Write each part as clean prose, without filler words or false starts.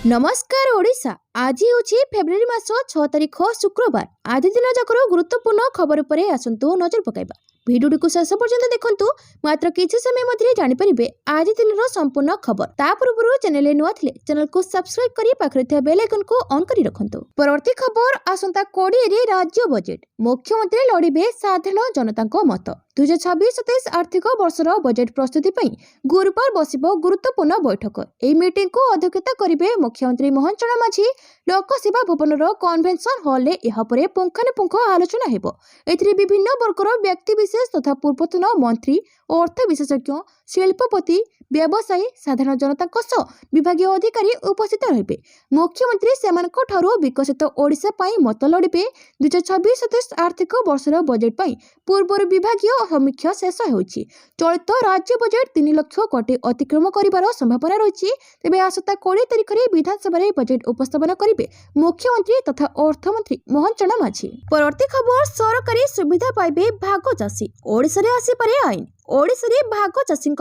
नमस्कार ओडिशा। आज हूँ फेब्रुआरी मास 6 तारिख शुक्रवार। आज दिन जाकर गुरुत्वपूर्ण खबर पर आसतु नजर पकाइबा। भिडियो को शेष पर्यंत देखंतु। मात्र किछि समय मध्य जानिपारे आज दिन संपूर्ण खबर। ता पूर्व चैनल नुआ थिले चैनल को सब्सक्राइब करी पाखरे थिया बेल आइकन को ऑन करी रखंतु। परवर्ती खबर आसंता 20 रे राज्य बजेट। मुख्यमंत्री लड़िबे साधारण जनता मत। 2026-27 आर्थिक वर्षर बजेट प्रस्तुति पर गुरुवार बसिबो गुरुत्वपूर्ण बैठक। एही मीटिंग को अध्यक्षता करिवे मुख्यमंत्री मोहन चरण माझी। लोकसेवा भवनर कन्वेंशन हॉल रे यहा परे पुंखानुपुंख आलोचना हेबो। एथिरे विभिन्न वर्गर व्यक्ति विशेष तथा पूर्वतन मंत्री, अर्थ विशेषज्ञ, शिल्पपति, व्यवसायी, साधारण जनता विभागीय अधिकारी उपस्थित रहिबे। मुख्यमंत्री सेमानक ठारू विकसित ओडिशा पई मत लड़िबे। 2026-27 आर्थिक वर्षर बजेट पई पूर्वर विभागीय समीक्षा शेष होईछि। चलित राज्य बजेट 3 लाख कोटी अतिक्रम करिवार संभावना रहिछि। तेबे आसता 20 तारिख रे विधानसभा रे बजेट उपस्थापन करिवे मुख्यमंत्री तथा अर्थमंत्री मोहन चरण माझी। परवर्ती खबर सरकारी सुविधा पाइबे भाग चाषी। ओडिशा रे आसी पारे आईन। ओडिशा रे भाग चाषी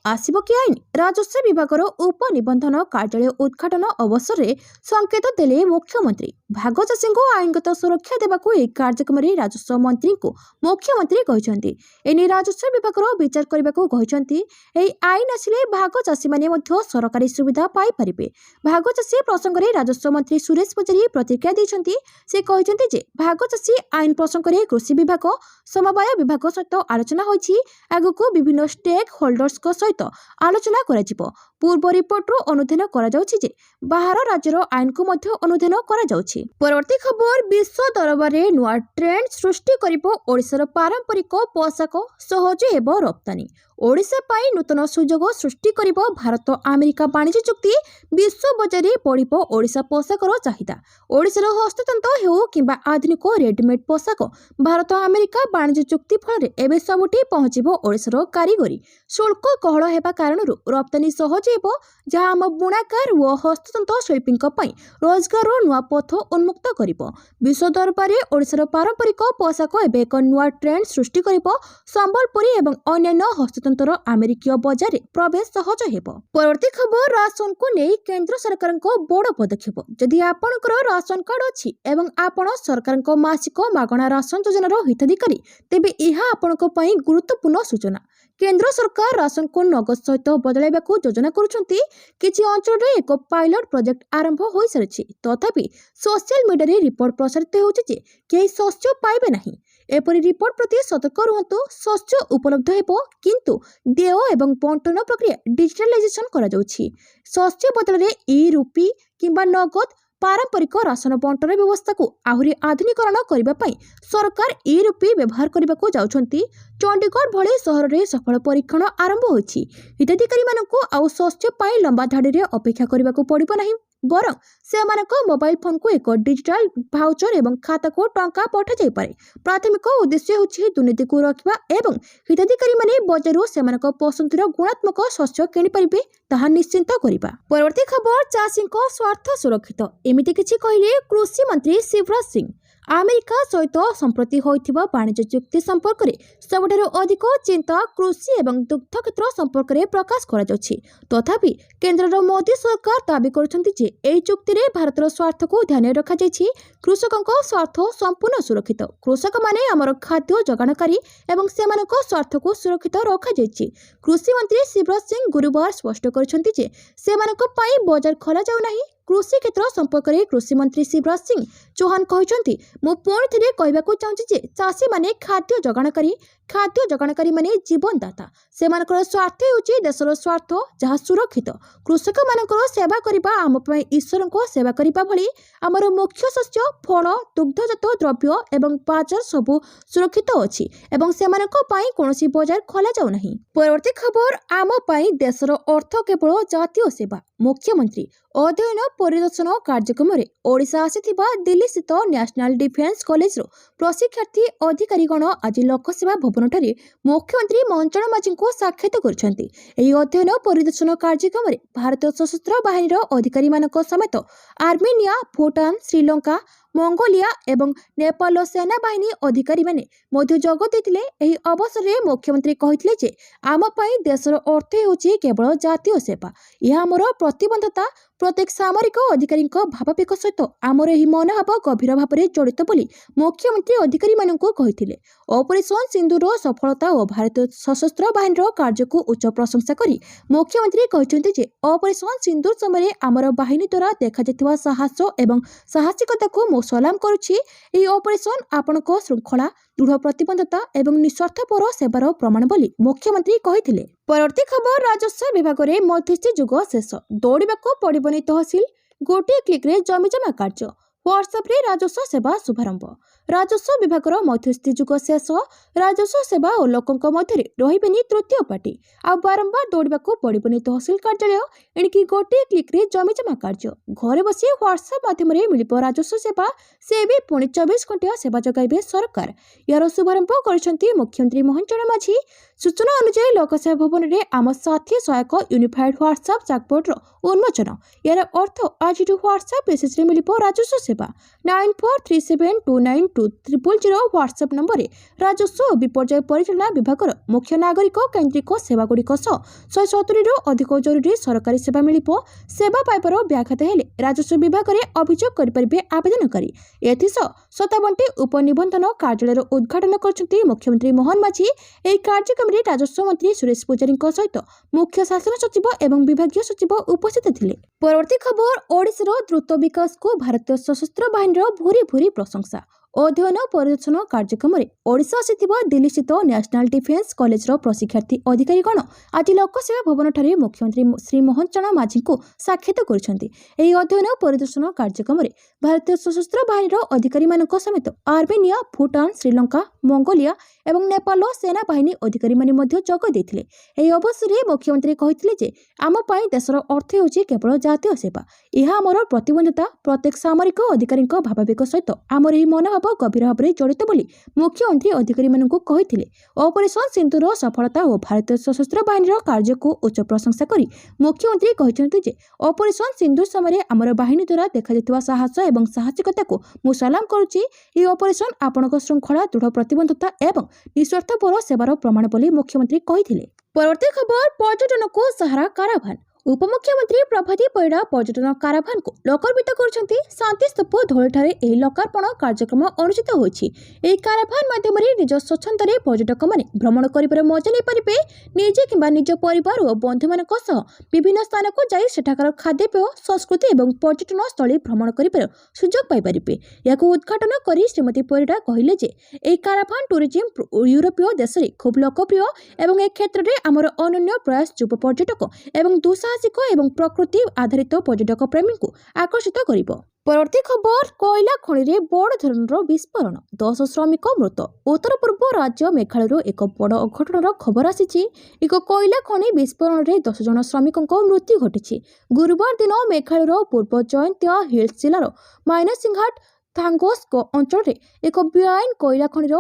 आसिबो कि आईन। राजस्व विभागर उपनिबंधन कार्यालय उद्घाटन अवसर रे संकेत देले मुख्यमंत्री। भाग चाषी को आईनगत सुरक्षा देबाकू ए कार्यक्रम रे राजस्व मंत्री को मुख्यमंत्री कहिसंती। एने राजस्व विभागर विचार करबाकू कहिसंती। एही आईन आसिले भाग चाषी माने मध्य सरकारी सुविधा पाई परिबे। भाग चाषी प्रसंग रे राजस्व मंत्री सुरेश पचारी प्रतिक्रिया दैछंती। से कहिसंती जे भाग चाषी आईन प्रसंग रे कृषि विभाग, समवाय विभाग सहित आलोचना होईछि। को विभिन्न स्टेक होल्डर्स को सहित आलोचना कराजिबो। पूर्व रिपोर्ट रो अनुधान करा जाउछि जे बाहर राज्यर आईन को मध्य अनुधान करा जाउछि। परवर्ती खबर विश्व दरबार रे नुआ ट्रेंड सृष्टि करिबो ओडिशार पारंपरिक पोशाक सहज हेबो रप्तानी। ओडिशा पाई नूतन सुजोग सृष्टि करिबो भारत अमेरिका वाणिज्य चुक्ति। विश्व बजार रे पड़िबो ओडिशा पोशाकर चाहिदा। ओडिशार हस्ततंत्र हेउ किंबा आधुनिक रेडीमेड पोशाक भारत अमेरिका वाणिज्य चुक्ति फल एबे सबुठी पहुंचिबो ओडिशार कारीगरी। शुल्क कहळ हेबा कारणरू रप्तानी सहज हेबो, जहा हम बुणाकार व हस्ततंत्र शिल्पींक पई रोजगार नुआ पथ उन्मुक्त करिबो। विश्व दरबार रे ओडिशार पारंपरिक पोशाक एबे एक नुआ ट्रेंड सृष्टि करिबो। संबलपुरी एवं अन्य हस्ततंत्र अमेरिकीय बजार रे प्रवेश सहज हेबो। परवर्ती खबर राशन को नहीं केंद्र सरकार को बड़ पदक्षेप। जदि आपनकर राशन कार्ड अछि एवं आपण सरकार को मासिक मागणा राशन योजनार हिताधिकारी, तेबे यह आपनक पई गुरुत्वपूर्ण सूचना। केंद्र सरकार राशन को नगद सहित बदलाइबाकू योजना करुछंती। किछि अंचल रे एक पायलट प्रोजेक्ट आरंभ होई सारिछि। तथापि सोशल मीडिया रे रिपोर्ट प्रसारित होउछि जे केही शस्य पाइबे नाही। एपरि रिपोर्ट प्रति सतर्क रुहंतु। शस्य उपलब्ध हेबो, किंतु देय एवं बंटन प्रक्रिया डिजिटलाइजेशन करा जाउछि। शस्य बदल रे ई-रूपी किंबा नगद पारंपरिक राशन बंटन व्यवस्था को आहुरी आधुनिकरण करबा पई सरकार ई-रूपी व्यवहार करबाकू जाउछंती। चंडीगढ़ भले सहर रे सफल परीक्षण आरंभ होइछि। हिताधिकारी मानकू आउ शस्य पाई लंबा धाड़ी रे अपेक्षा करबाकू पड़िबो नाही, बरं सेमानक मोबाइल फोन को एक डिजिटल भाउचर एवं खाता को टंका पठा जाय पारे। प्राथमिक उद्देश्य होछि दुर्नीति को रखिबा एवं हिताधिकारी माने बजारु सेमानक पसंदर गुणात्मक शस्य किनि परिबे ताहा निश्चिंत करिबा। परवर्ती खबर चाषी को स्वार्थ सुरक्षित। एमिति किछि कहिले कृषि मंत्री शिवराज सिंह। अमेरिका सहित संप्रति होइथिबा वाणिज्य चुक्ति संपर्क रे सबठारु अधिक चिंता कृषि एवं दुग्ध क्षेत्र संपर्क रे प्रकाश करा जाउछि। तथापि केंद्रर मोदी सरकार दाबी करछंती जे एई चुक्ति रे भारतर स्वार्थ को ध्यान रखा जाइछि। कृषकक स्वार्थ संपूर्ण सुरक्षित। कृषक माने हमर खाद्य जगाणकारी एवं सेमानक स्वार्थ को सुरक्षित रखा जाइछि। कृषि मंत्री शिवराज सिंह गुरुवार स्पष्ट करछंती जे सेमानक पई बाजार खोला जाउ नाही। कृषि क्षेत्र संपर्क में कृषि मंत्री शिवराज सिंह चौहान कहते मु पुणी थे कहवाक चाहूँगी जे चाषी माने खाद्य जगाणकारी माने जीवनदाता। सेमानकर स्वार्थ होउछि देशर स्वार्थ जहाँ सुरक्षित। कृषक मानकर सेवा करिबा आम पई ईश्वर को सेवा करिबा भली आमर मुख्य शस्य फल दुग्धजात द्रव्य एवं बाजार सबु सुरक्षित अछि एवं सेमानक पई कोनोसी बाजार खोला जाउ नाही। परवर्ती खबर आम पई देशर अर्थ केवल जातीय सेवा। मुख्यमंत्री अध्ययन परिदर्शन कार्यक्रम में ओडिशा आसीथिबा दिल्ली स्थित नेशनल डिफेन्स कॉलेज प्रशिक्षार्थी अधिकारीगण आज लोकसेवा भवन ठारे मुख्यमंत्री मोहन चरण माझी को साक्षात करछंती। एही अध्ययन परिदर्शन कार्यक्रम में भारतीय सशस्त्र बाहिनीर अधिकारी मानक समेत आर्मेनिया, भूटान, श्रीलंका, मंगोलिया एवं नेपाल सेना बाहिनी अधिकारी माने मध्य जोग देथिले। एही अवसर रे मुख्यमंत्री कहिथिले जे आम पई देशर अर्थ हेउछि केवल जातीय सेवा, यह हमर प्रतिबद्धता प्रत्येक सामरिक अधिकारी भावावेग सहित आमर यह मनोभाव गभीर भाव में जड़ित बोली मुख्यमंत्री अधिकारी मानक कहिथिले। ऑपरेशन सिंधुर सफलता और भारतीय सशस्त्र बाहिनी कार्य को उच्च प्रशंसा करी मुख्यमंत्री कहते जे ऑपरेशन सिंधुर समय आमर बाहिनी द्वारा देखा साहस एवं साहसिकता को मो सलाम करुछि। एही ऑपरेशन आपणक श्रृंखला दृढ़ प्रतिबद्धता एवं निस्वार्थपर सेवार प्रमाण बोली मुख्यमंत्री कहिथिले। परवर्ती खबर राजस्व विभाग में मध्यस्थी जुग शेष दौड़ाक पड़बनी तहसिल गोटे क्लिक रे जमीजमा कार्य व्हाट्सएप रे राजस्व सेवा शुभारंभ। राजस्व विभाग मध्यस्थी जुग शेष राजस्व सेवा और लोकों मध्य रही तृतीय पार्टी आ बारंबार दौड़ाक पड़बनी तहसिल कार्यालय एणिकी गोटे क्लिक रे जमीजमा कार्य घरे बसी व्हाट्सएप माध्यम मिल राजस्व सेवा से भी पुणी 24 घंटा सेवा जगाइबे सरकार। यार शुभारंभ कर मुख्यमंत्री मोहन चरण माझी। सूचना अनुसार लोकसेवा भवन में आम साथी सहायक यूनिफाइड व्हाट्सएप चैटबॉट उन्मोचन। यार अर्थ आज व्हाट्सएप मेसेज मिल राजस्व सेवा 9437292000 व्हाट्सएप नंबर राजस्व विपर्यय परिचालना विभाग मुख्य नागरिक केन्द्रिक सेवागुड़िक 170 रु अधिक जरूरी सरकारी सेवा मिल सेवा पाइबार व्याघात हेले राजस्व विभाग में अभियोग करेंगे आवेदनकारी। एथिसह 57टी उपनिबंधन कार्यालय उद्घाटन कर मुख्यमंत्री मोहन माझी। यह कार्यक्रम में राजस्व मंत्री सुरेश पुजारी सहित मुख्य शासन सचिव एवं विभागीय सचिव उपस्थित थिले। परवर्ती खबर ओडिशार द्रुत विकास को भारतीय सशस्त्र बाहिनी भूरी भूरी प्रशंसा। अध्ययन परिदर्शन कार्यक्रम में ओडिशा आसिथिबा दिल्ली स्थित नेशनल डिफेन्स कॉलेज प्रशिक्षार्थी अधिकारीगण आज लोकसेवा भवन ठारे मुख्यमंत्री श्री मोहन चरण माझी को साक्षात करिसेंति। एही अध्ययन परिदर्शन कार्यक्रम में भारतीय सशस्त्र बाहिनी अधिकारी मानक समेत आर्मेनिया भूटान श्रीलंका मंगोलिया एवं नेपाल सेना बाहिनी अधिकारी माने मध्य जोग देथिले। एही अवसर में मुख्यमंत्री कहिथिले जे आम पई देशर अर्थ होछि केवल जातीय सेवा यह आमर प्रतिबद्धता प्रत्येक सामरिक अधिकारी भावावेग सहित आमर यह मनोभाव गभीर भाव में जड़ित बोली मुख्यमंत्री अधिकारी मानक कहिथिले। ऑपरेशन सिंधुर सफलता और भारतीय सशस्त्र बाहिनी कार्य को उच्च प्रशंसा करी मुख्यमंत्री कहते जे ऑपरेशन सिंधु समय आमर बाहिनी द्वारा देखा साहस एवं साहसिकता को मु सलाम करुछि। यह ऑपरेशन आपणक श्रृंखला दृढ़ प्रतिबद्धता एवं निस्वार्थपर सेवार प्रमाण बोली मुख्यमंत्री कहिथिले। परवर्ती खबर पर्यटन को सहारा काराभान। उपमुख्यमंत्री प्रभाती परिड़ा पर्यटन काराभान को लोकार्पित करछंती। शांति स्तूप धौलीठारे एही लोकार्पण कार्यक्रम अनुष्ठित होईछि। एही काराभान माध्यम निज स्वच्छंदरे पर्यटक माने भ्रमण करिबार मजा नै परिबे। निजे किंबा निज परिवार और बंधु मानक सह विभिन्न स्थान को जाई सेठाकार खाद्यपेय संस्कृति एवं पर्यटन स्थली भ्रमण करिबार सुजोग पाइ परिबे। याको उद्घाटन करी श्रीमती परिड़ा कहिले जे एही काराभान टूरिज्म यूरोपीय देश रे खूब लोकप्रिय एवं ए क्षेत्र रे हमर अनन्य प्रयास युवा पर्यटक एवं एवं प्रकृति आधारित पर्यटक प्रेमी को आकर्षित करिब। परवर्ती खबर कोयला खनि रे बड़ धरणर विस्फोरण 10 श्रमिक मृत। उत्तर पूर्व राज्य मेघालय एक बड़ अघटनर खबर आसी। एक कोयला खनि विस्फोरण रे 10 जन श्रमिकों मृत्यु घटी। गुरुवार दिन मेघालय पूर्व जयंतिया हिल्स जिलार माइनसिंघाट थांगोस्को अंचल रे एक बेआईन कोयला खनिर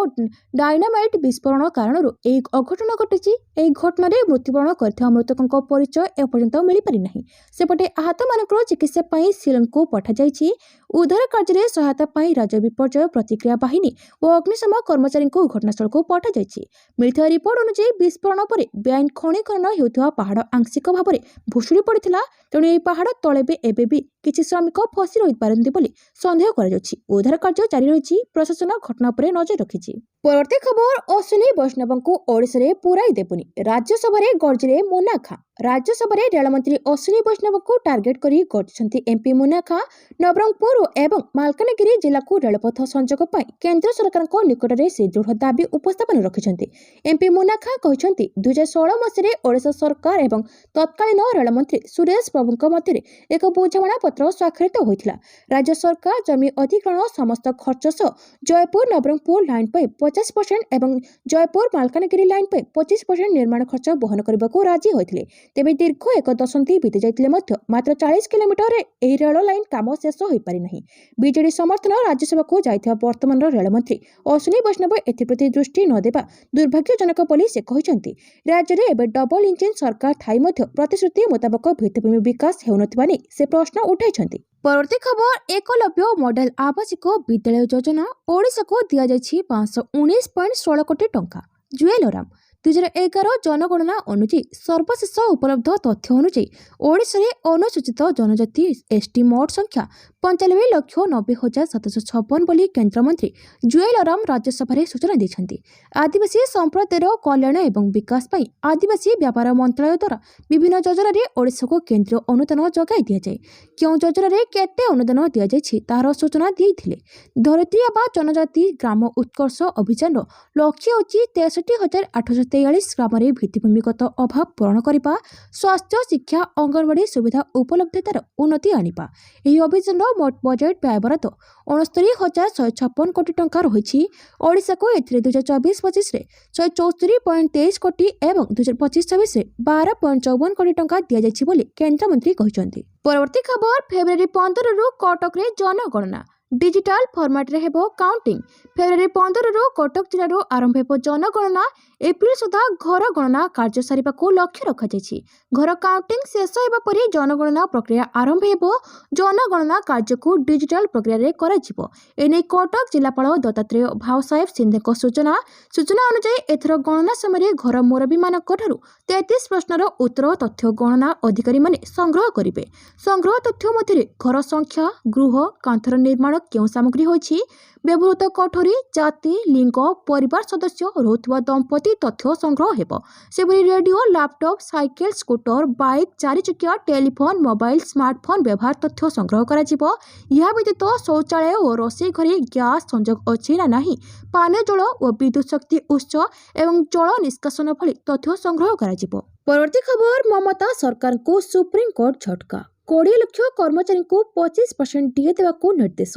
डायनामाइट विस्फोरण कारण एक अघटन घटी। यह घटन में मृत्युवरण कर मृतकों परिचय एपर्यंत मिल पारि नहीं। सेपटे आहत मानकर चिकित्सा शिलंग को पठाई। उद्धार कार्य सहायता राज्य विपर्यय प्रतिक्रिया बाहिनी और अग्निशम कर्मचारी को घटनास्थल को पठाई। मिलता रिपोर्ट अनुसार विस्फोरण पर बेआईन खनि खनन होता पहाड़ आंशिक भाव में भुशुड़ी पड़ा। तेणु यह पहाड़ तले भी किसी श्रमिक फसी रही पारती बोली सन्देह कर उद्धार कार्य जारी रही। प्रशासन घटना पर नजर रखी। परवर्ती खबर अश्विनी वैष्णव को ओडिशा रे पुराई देबुनी। राज्यसभा गर्जिले मुन्ना खां। राज्यसभा रेलमंत्री अश्विनी वैष्णव को टार्गेट करी गर्जिछंती एमपी मुन्ना खां। नवरंगपुर एवं मालकानगिरी जिला को रेलपथ संजोग पाई केंद्र सरकार को निकट में से दृढ़ दाबी उपस्थापन रखिछंती। एमपी मुन्ना खां कहछंती 2016 मसीह ओडिशा सरकार एवं तत्कालीन रेलमंत्री सुरेश प्रभुଙ୍କ मध्य एक बुझामणा पत्र स्वाक्षरित होइथिला। राज्य सरकार जमी अधिग्रहण समस्त खर्च सह जयपुर नवरंगपुर लाइन पर 50% एवं जयपुर मालकानगिरी लाइन पर 25% निर्माण खर्च बहन करने को राजी होते। तेबे दीर्घ एक दशंधि बीती जाइतिले मध्य मात्र 40 किलोमीटर एही रेल लाइन काम शेष हो पारि नहीं। बीजेडी समर्थन राज्यसभा को जाइथिबा वर्तमान रेलमंत्री अश्विनी वैष्णव एथिप्रति दृष्टि न देबा दुर्भाग्यजनक बोली से कहिसंती। राज्य में एबे डबल इंजिन सरकार थाई मध्य प्रतिश्रुति मुताबक भित्तिभूमि विकास हेउनथिबा नै से प्रश्न उठाइछंती। परवर्ती खबर एकलव्य मॉडल आवासिक विद्यालय योजना ओडिशा को दिया जाइछि 519.16 कोटी टंका। जुएल ओराम 2011 जनगणना अनुଯାयी सर्वशेष उपलब्ध तथ्य अनुଯାयी ओडिशा रे अनुसूचित जनजाति एसटी मोट संख्या 95,90,756 बोली केन्द्रमंत्री जुएल ओराम राज्यसभा सूचना देते। आदिवासी संप्रदायर कल्याण एवं विकास पर आदिवासी व्यापार मंत्रालय द्वारा विभिन्न योजन ओडिशा को केन्द्रीय अनुदान जगाई दि जाए। क्यों योजन केते अनुदान दि जाए तार सूचना देते। धरित्री आबा जनजाति ग्राम उत्कर्ष अभियान लक्ष्य होची 63,843 ग्राम भित्तिभूमिगत अभाव पूरण करने, स्वास्थ्य शिक्षा अंगनवाड़ी सुविधा उपलब्धतार उन्नति आनिबा। एही अभियान मोट बजेट व्यय बराद 69,156 कोटी टंका रही। ओडिशा को एथिरे 2024-25 रे 174.23 कोटी एवं 2025-26 रे 12.54 कोटी टंका दिया जायछि बोली केंद्र मंत्री कहिसंती। परवर्ती खबर फेब्रुआरी 15 रु कटक रे जनगणना डिजिटल फॉर्मेट रे हेबो काउंटिंग। फेब्रुआरी 15 रु कटक जिल्ला रो आरंभ हेबो जनगणना। एप्रिल सुधा घर गणना कार्य सारिबा को लक्ष्य रखा जायछि। घर काउंटिंग शेष हेबा परे जनगणना प्रक्रिया आरंभ हेबो। जनगणना कार्य को डिजिटल प्रक्रिया रे करा जिवो। एने कटक जिल्लापाल दत्तात्रेय भावसाहेब सिंधे को सूचना अनुसार एथर गणना समय घर मुरबी मानक ठारू 33 प्रश्नर उत्तर तथ्य गणना अधिकारी माने संग्रह करिवे। संग्रह तथ्य मध्य घर संख्या, गृह, कांथर निर्माण, केउं सामग्री होछि, व्यवहृत कोठरी, जाति, लिंग, परिवार सदस्य रहुतबा दंपति तथ्य संग्रह हेबो। Sewri radio, laptop, cycle, scooter, bike, चारि चकिया, टेलीफोन, मोबाइल, स्मार्टफोन व्यवहार तथ्य संग्रह करा जिवो। या व्यतीत शौचालय और रोषेई घरे गैस संजोग अछि ना नाही, पानीय जल और विद्युत शक्ति उत्स एवं जल निष्कासन भली तथ्य संग्रह करा जिवो। परवर्ती खबर ममता सरकार को सुप्रीम कोर्ट झटका। 20 लाख कर्मचारी को 25% डीए देवा निर्देश।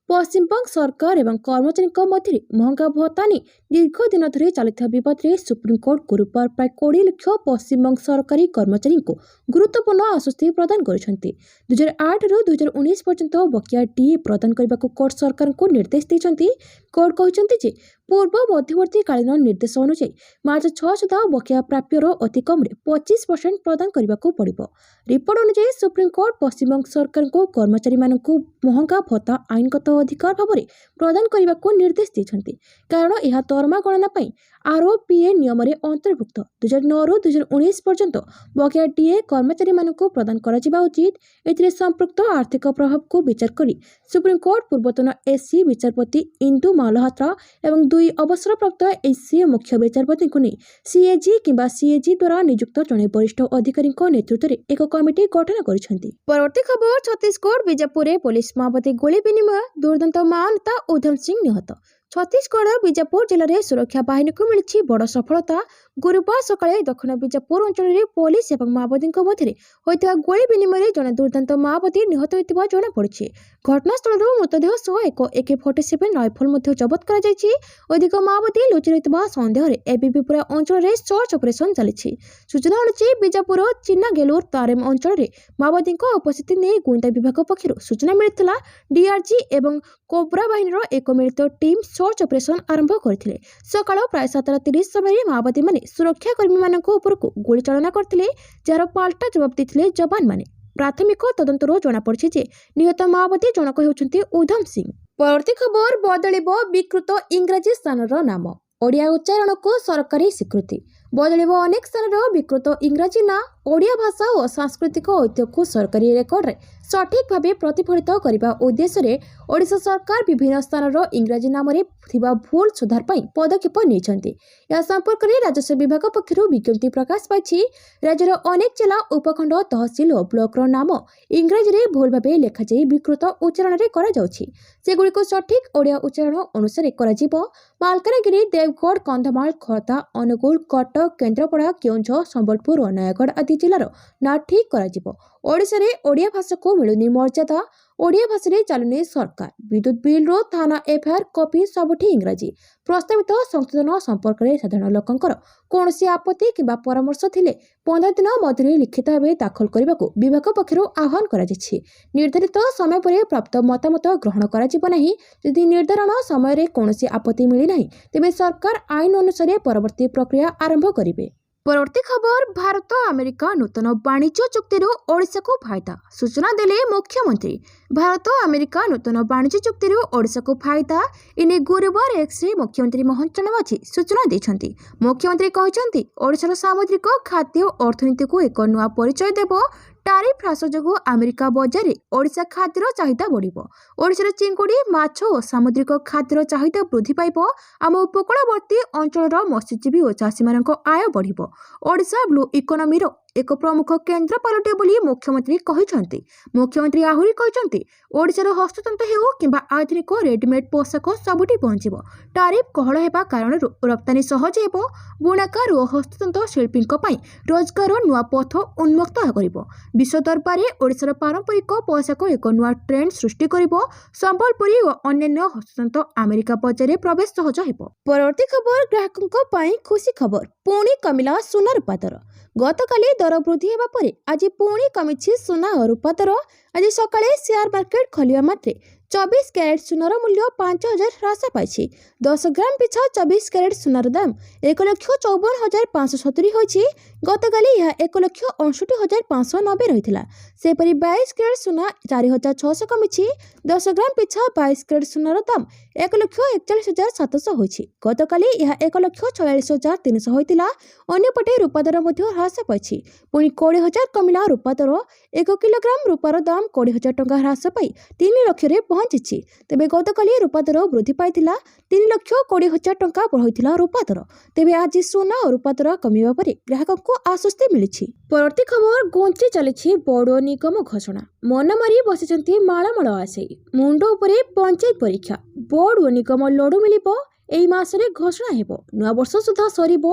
पश्चिमबंग सरकार एवं कर्मचारी मध्य महंगा भत्ता नहीं दीर्घ दिन धरी चलता बद में सुप्रीमकोर्ट गुरुवार प्राय 20 लाख पश्चिमबंग सरकारी कर्मचारी को गुरुत्वपूर्ण आश्वस्ति प्रदान कर 2008 रु 2019 पर्यंत बकिया डीए प्रदान करने को कोर्ट सरकार को निर्देश देते। कोर्ट कहते पूर्व मध्यवर्ती कालीन निर्देश अनुसार मार्च 6 सुधा बकिया प्राप्यर अति कम 25% प्रदान करने को पड़ो। रिपोर्ट अनुसार सुप्रीमकोर्ट पश्चिमबंग सरकार को कर्मचारी मानक महंगा भत्ता आईनगत अधिकार भाव में प्रदान करने को निर्देश देते, कारण यह दरमा गणना आरओपीए नियम अंतर्भुक्त। 2009 रु 2019 पर्यंत बकिया डीए कर्मचारी मानक प्रदान करा उचित। एथिरे संपृक्त आर्थिक प्रभाव को विचार करी सुप्रीमकोर्ट पूर्वतन एससी विचारपति इंदु मालहोत्रा एवं 2 अवसरप्राप्त एससी मुख्य विचारपति को नहीं सीएजी किंबा सीएजी द्वारा नियुक्त जड़े वरिष्ठ अधिकारी नेतृत्व में एक कमिटी गठन करिसेंती। परवर्ती खबर छत्तीसगढ़ बीजापुर पुलिस माओवादी गोली विनिमय, दुर्दांत माओ नेता उधम सिंह निहत। छत्तीसगढ़ बीजापुर जिले में सुरक्षा बाहिनी को मिली बड़ सफलता। गुरुवार सकाळे दक्षिण बीजापुर अंचल में पुलिस और माओवादी मध्य होता गोली विनिमय जड़े दुर्दांत माओवादी निहत होता जमापड़ी। घटनास्थल मृतदेह सह एक AK-47 राइफल जबत कर अधिक माओवादी लुचि रही सन्देह एबीपीपुरा अंचल में सर्च ऑपरेशन चली। सूचना अनुसार बीजापुर चिन्नागेलूर तारेम अंचल में माओवादी उपस्थिति नहीं गुइंदा विभाग पक्षर सूचना मिलता। डीआरजी एवं कोब्रा बाहिनी एक मिलित टीम सर्च ऑपरेशन आरंभ करथिले। सकाळ प्राय 7:30 समय माओवादी माने सुरक्षाकर्मी मानक उपरकू गोली चालना करथिले, जार पाल्टा जवाब देथिले जवान माने। प्राथमिक तदंतरू जଣାपड़ी जे निहत माओवादी जनक हेउछन्ती उधम सिंह। परवर्ती खबर बदलिबो विकृत इंग्राजी स्थानर नाम, ओडिया उच्चारण को सरकारी स्वीकृति। बदलिबो अनेक स्थानर विकृत इंग्राजी ना ओडिया भाषा और सांस्कृतिक ऐतिह्य को सरकारी रेकर्ड रे सठिक भावे प्रतिफलित करने उद्देश्य ओडिशा सरकार विभिन्न स्थानर इंग्राजी नाम थिबा भूल सुधार पई पदक्षेप नेछन्ती। या संपर्क में राजस्व विभाग पक्षर विज्ञप्ति प्रकाश पाई। राज्यर अनेक जिला, उपखंड, तहसिल और ब्लॉक नाम इंग्राजी रे भूल भावे लेखा जाई विकृत उच्चारण रे करा जाउछि। सेगुड़िक सठिक ओडिया उच्चारण अनुसार करा जिवो। मालकानगिरी, देवगढ़, कंधमाल, खोर्धा, अनुगुल, कटक, केन्द्रापड़ा, केउंझर, संबलपुर और नयागढ़ आदि जिलार ना ठीक करा जिवो। ओडिशा रे ओडिया भाषा को मिलुनी मर्यादा। ओडिया भाषा रे चालुनी सरकार। विद्युत बिल रो थाना एफआईआर कॉपी सबुठी इंग्राजी। प्रस्तावित संशोधन संपर्क में साधारण लोकंकर कौनसी आपत्ति किंबा परामर्श थिले 15 दिन मध्य लिखित भाव दाखल करने को विभाग पक्षर आह्वान करा जायछि। निर्धारित समय पर प्राप्त मतामत ग्रहण करा जिवो नाही। यदि निर्धारण समय कौनसी आपत्ति मिली नाही तेबे सरकार आईन अनुसार परवर्ती प्रक्रिया आरंभ करिवे। ପରବର୍ତ୍ତୀ ଖବର ଭାରତ ଆମେରିକା ନୂତନ ବାଣିଜ୍ୟ ଚୁକ୍ତିରୁ ଓଡ଼ିଶାକୁ ଫାଇଦା ସୂଚନା ଦେଲେ ମୁଖ୍ୟମନ୍ତ୍ରୀ। ଭାରତ ଆମେରିକା ନୂତନ ବାଣିଜ୍ୟ ଚୁକ୍ତିରୁ ଓଡ଼ିଶାକୁ ଫାଇଦା ଏନେଇ ଗୁରୁବାର ଏକ୍ସରେ ମୁଖ୍ୟମନ୍ତ୍ରୀ ମୋହନ ଚରଣ ମାଝୀ ସୂଚନା ଦେଇଛନ୍ତି। ମୁଖ୍ୟମନ୍ତ୍ରୀ କହିଛନ୍ତି ଓଡ଼ିଶାର ସାମୁଦ୍ରିକ ଖାଦ୍ୟ ଅର୍ଥନୀତିକୁ ଏକ ନୂଆ ପରିଚୟ ଦେବ। ଟାରିଫ୍ ହ୍ରାସ ଯୋଗୁଁ ଆମେରିକା ବଜାରରେ ଓଡ଼ିଶା ଖାଦ୍ୟର ଚାହିଦା ବଢ଼ିବ। ଓଡ଼ିଶାର ଚିଙ୍ଗୁଡ଼ି, ମାଛ ଓ ସାମୁଦ୍ରିକ ଖାଦ୍ୟର ଚାହିଦା ବୃଦ୍ଧି ପାଇବ। ଆମ ଉପକୂଳବର୍ତ୍ତୀ ଅଞ୍ଚଳର ମତ୍ସ୍ୟଜୀବୀ ଓ ଚାଷୀମାନଙ୍କ ଆୟ ବଢ଼ିବ। ଓଡ଼ିଶା ବ୍ଲୁ ଇକୋନୋମିର ଏକ ପ୍ରମୁଖ କେନ୍ଦ୍ର ପାଲଟିବ ବୋଲି ମୁଖ୍ୟମନ୍ତ୍ରୀ କହିଛନ୍ତି। ମୁଖ୍ୟମନ୍ତ୍ରୀ ଆହୁରି କହିଛନ୍ତି ଓଡ଼ିଶାର ହସ୍ତତନ୍ତ ହେଉ କିମ୍ବା ଆଧୁନିକ ରେଡିମେଡ୍ ପୋଷାକ ସବୁଠି ପହଞ୍ଚିବ। ଟାରିଫ୍ କୋହଳ ହେବା କାରଣରୁ ରପ୍ତାନୀ ସହଜ ହେବ। ବୁଣାକାର ଓ ହସ୍ତତନ୍ତ ଶିଳ୍ପୀଙ୍କ ପାଇଁ ରୋଜଗାର ନୂଆ ପଥ ଉନ୍ମୁକ୍ତ କରିବ। ବିଶ୍ୱ ଦରବାରରେ ଓଡ଼ିଶାର ପାରମ୍ପରିକ ପୋଷାକ ଏକ ନୂଆ ଟ୍ରେଣ୍ଡ ସୃଷ୍ଟି କରିବ। ସମ୍ବଲପୁରୀ ଓ ଅନ୍ୟାନ୍ୟ ହସ୍ତତନ୍ତ ଆମେରିକା ବଜାରରେ ପ୍ରବେଶ ସହଜ ହେବ। ପରବର୍ତ୍ତୀ ଖବର ଗ୍ରାହକଙ୍କ ପାଇଁ ଖୁସି ଖବର, ପୁଣି କମିଲା ସୁନା ରୂପା ଦର। ଗତକାଲି ଦର ବୃଦ୍ଧି ହେବା ପରେ ଆଜି ପୁଣି କମିଛି ସୁନା ଓ ରୂପା ଦର। ଆଜି ସକାଳେ ସେୟାର ମାର୍କେଟ ଖୋଲିବା ମାତ୍ରେ 24 କ୍ୟାରେଟ୍ ସୁନାର ମୂଲ୍ୟ 5,000 ହ୍ରାସ ପାଇଛି। 10 ଗ୍ରାମ ପିଛା 24 କ୍ୟାରେଟ୍ ସୁନାର ଦାମ 1,54,570 ହୋଇଛି। ଗତକାଲି ଏହା 1,59,590 ରହିଥିଲା। ସେହିପରି 22 କ୍ୟାରେଟ୍ ସୁନା 4,600 କମିଛି। 10 ଗ୍ରାମ ପିଛା 22 କ୍ୟାରେଟ୍ ସୁନାର ଦାମ 1,41,700 ହୋଇଛି। ଗତକାଲି ଏହା 1,46,300 ହୋଇଥିଲା। ଅନ୍ୟପଟେ ରୂପା ଦର ମଧ୍ୟ ହ୍ରାସ ପାଇଛି। ପୁଣି 20,000 କମିଲା ରୂପା ଦର। 1 କିଲୋଗ୍ରାମ ରୂପାର ଦାମ 20,000 ଟଙ୍କା ହ୍ରାସ ପାଇ 3 ଲକ୍ଷରେ ପହଞ୍ଚିଛି। ତେବେ ଗତକାଲି ରୂପା ଦର ବୃଦ୍ଧି ପାଇଥିଲା। 3,20,000 ଟଙ୍କା ରହିଥିଲା ରୂପା ଦର। ତେବେ ଆଜି ସୁନା ଓ ରୂପା ଦର କମିବା ପରେ ଗ୍ରାହକଙ୍କୁ ଆଶ୍ୱସ୍ତି ମିଳିଛି। ପରବର୍ତ୍ତୀ ଖବର, ଘୁଞ୍ଚି ଚାଲିଛି ବୋର୍ଡ ଓ ନିଗମ ଘୋଷଣା। ମନ ମାରି ବସିଛନ୍ତି ମାଳମାଳ ଆସେଇ। ମୁଣ୍ଡ ଉପରେ ପଞ୍ଚାୟତ ପରୀକ୍ଷା। ବୋର୍ଡ ଓ ନିଗମ ଲଡୁ ମିଳିବ। ଏହି ମାସରେ ଘୋଷଣା ହେବ। ନୂଆବର୍ଷ ସୁଦ୍ଧା ସରିବ।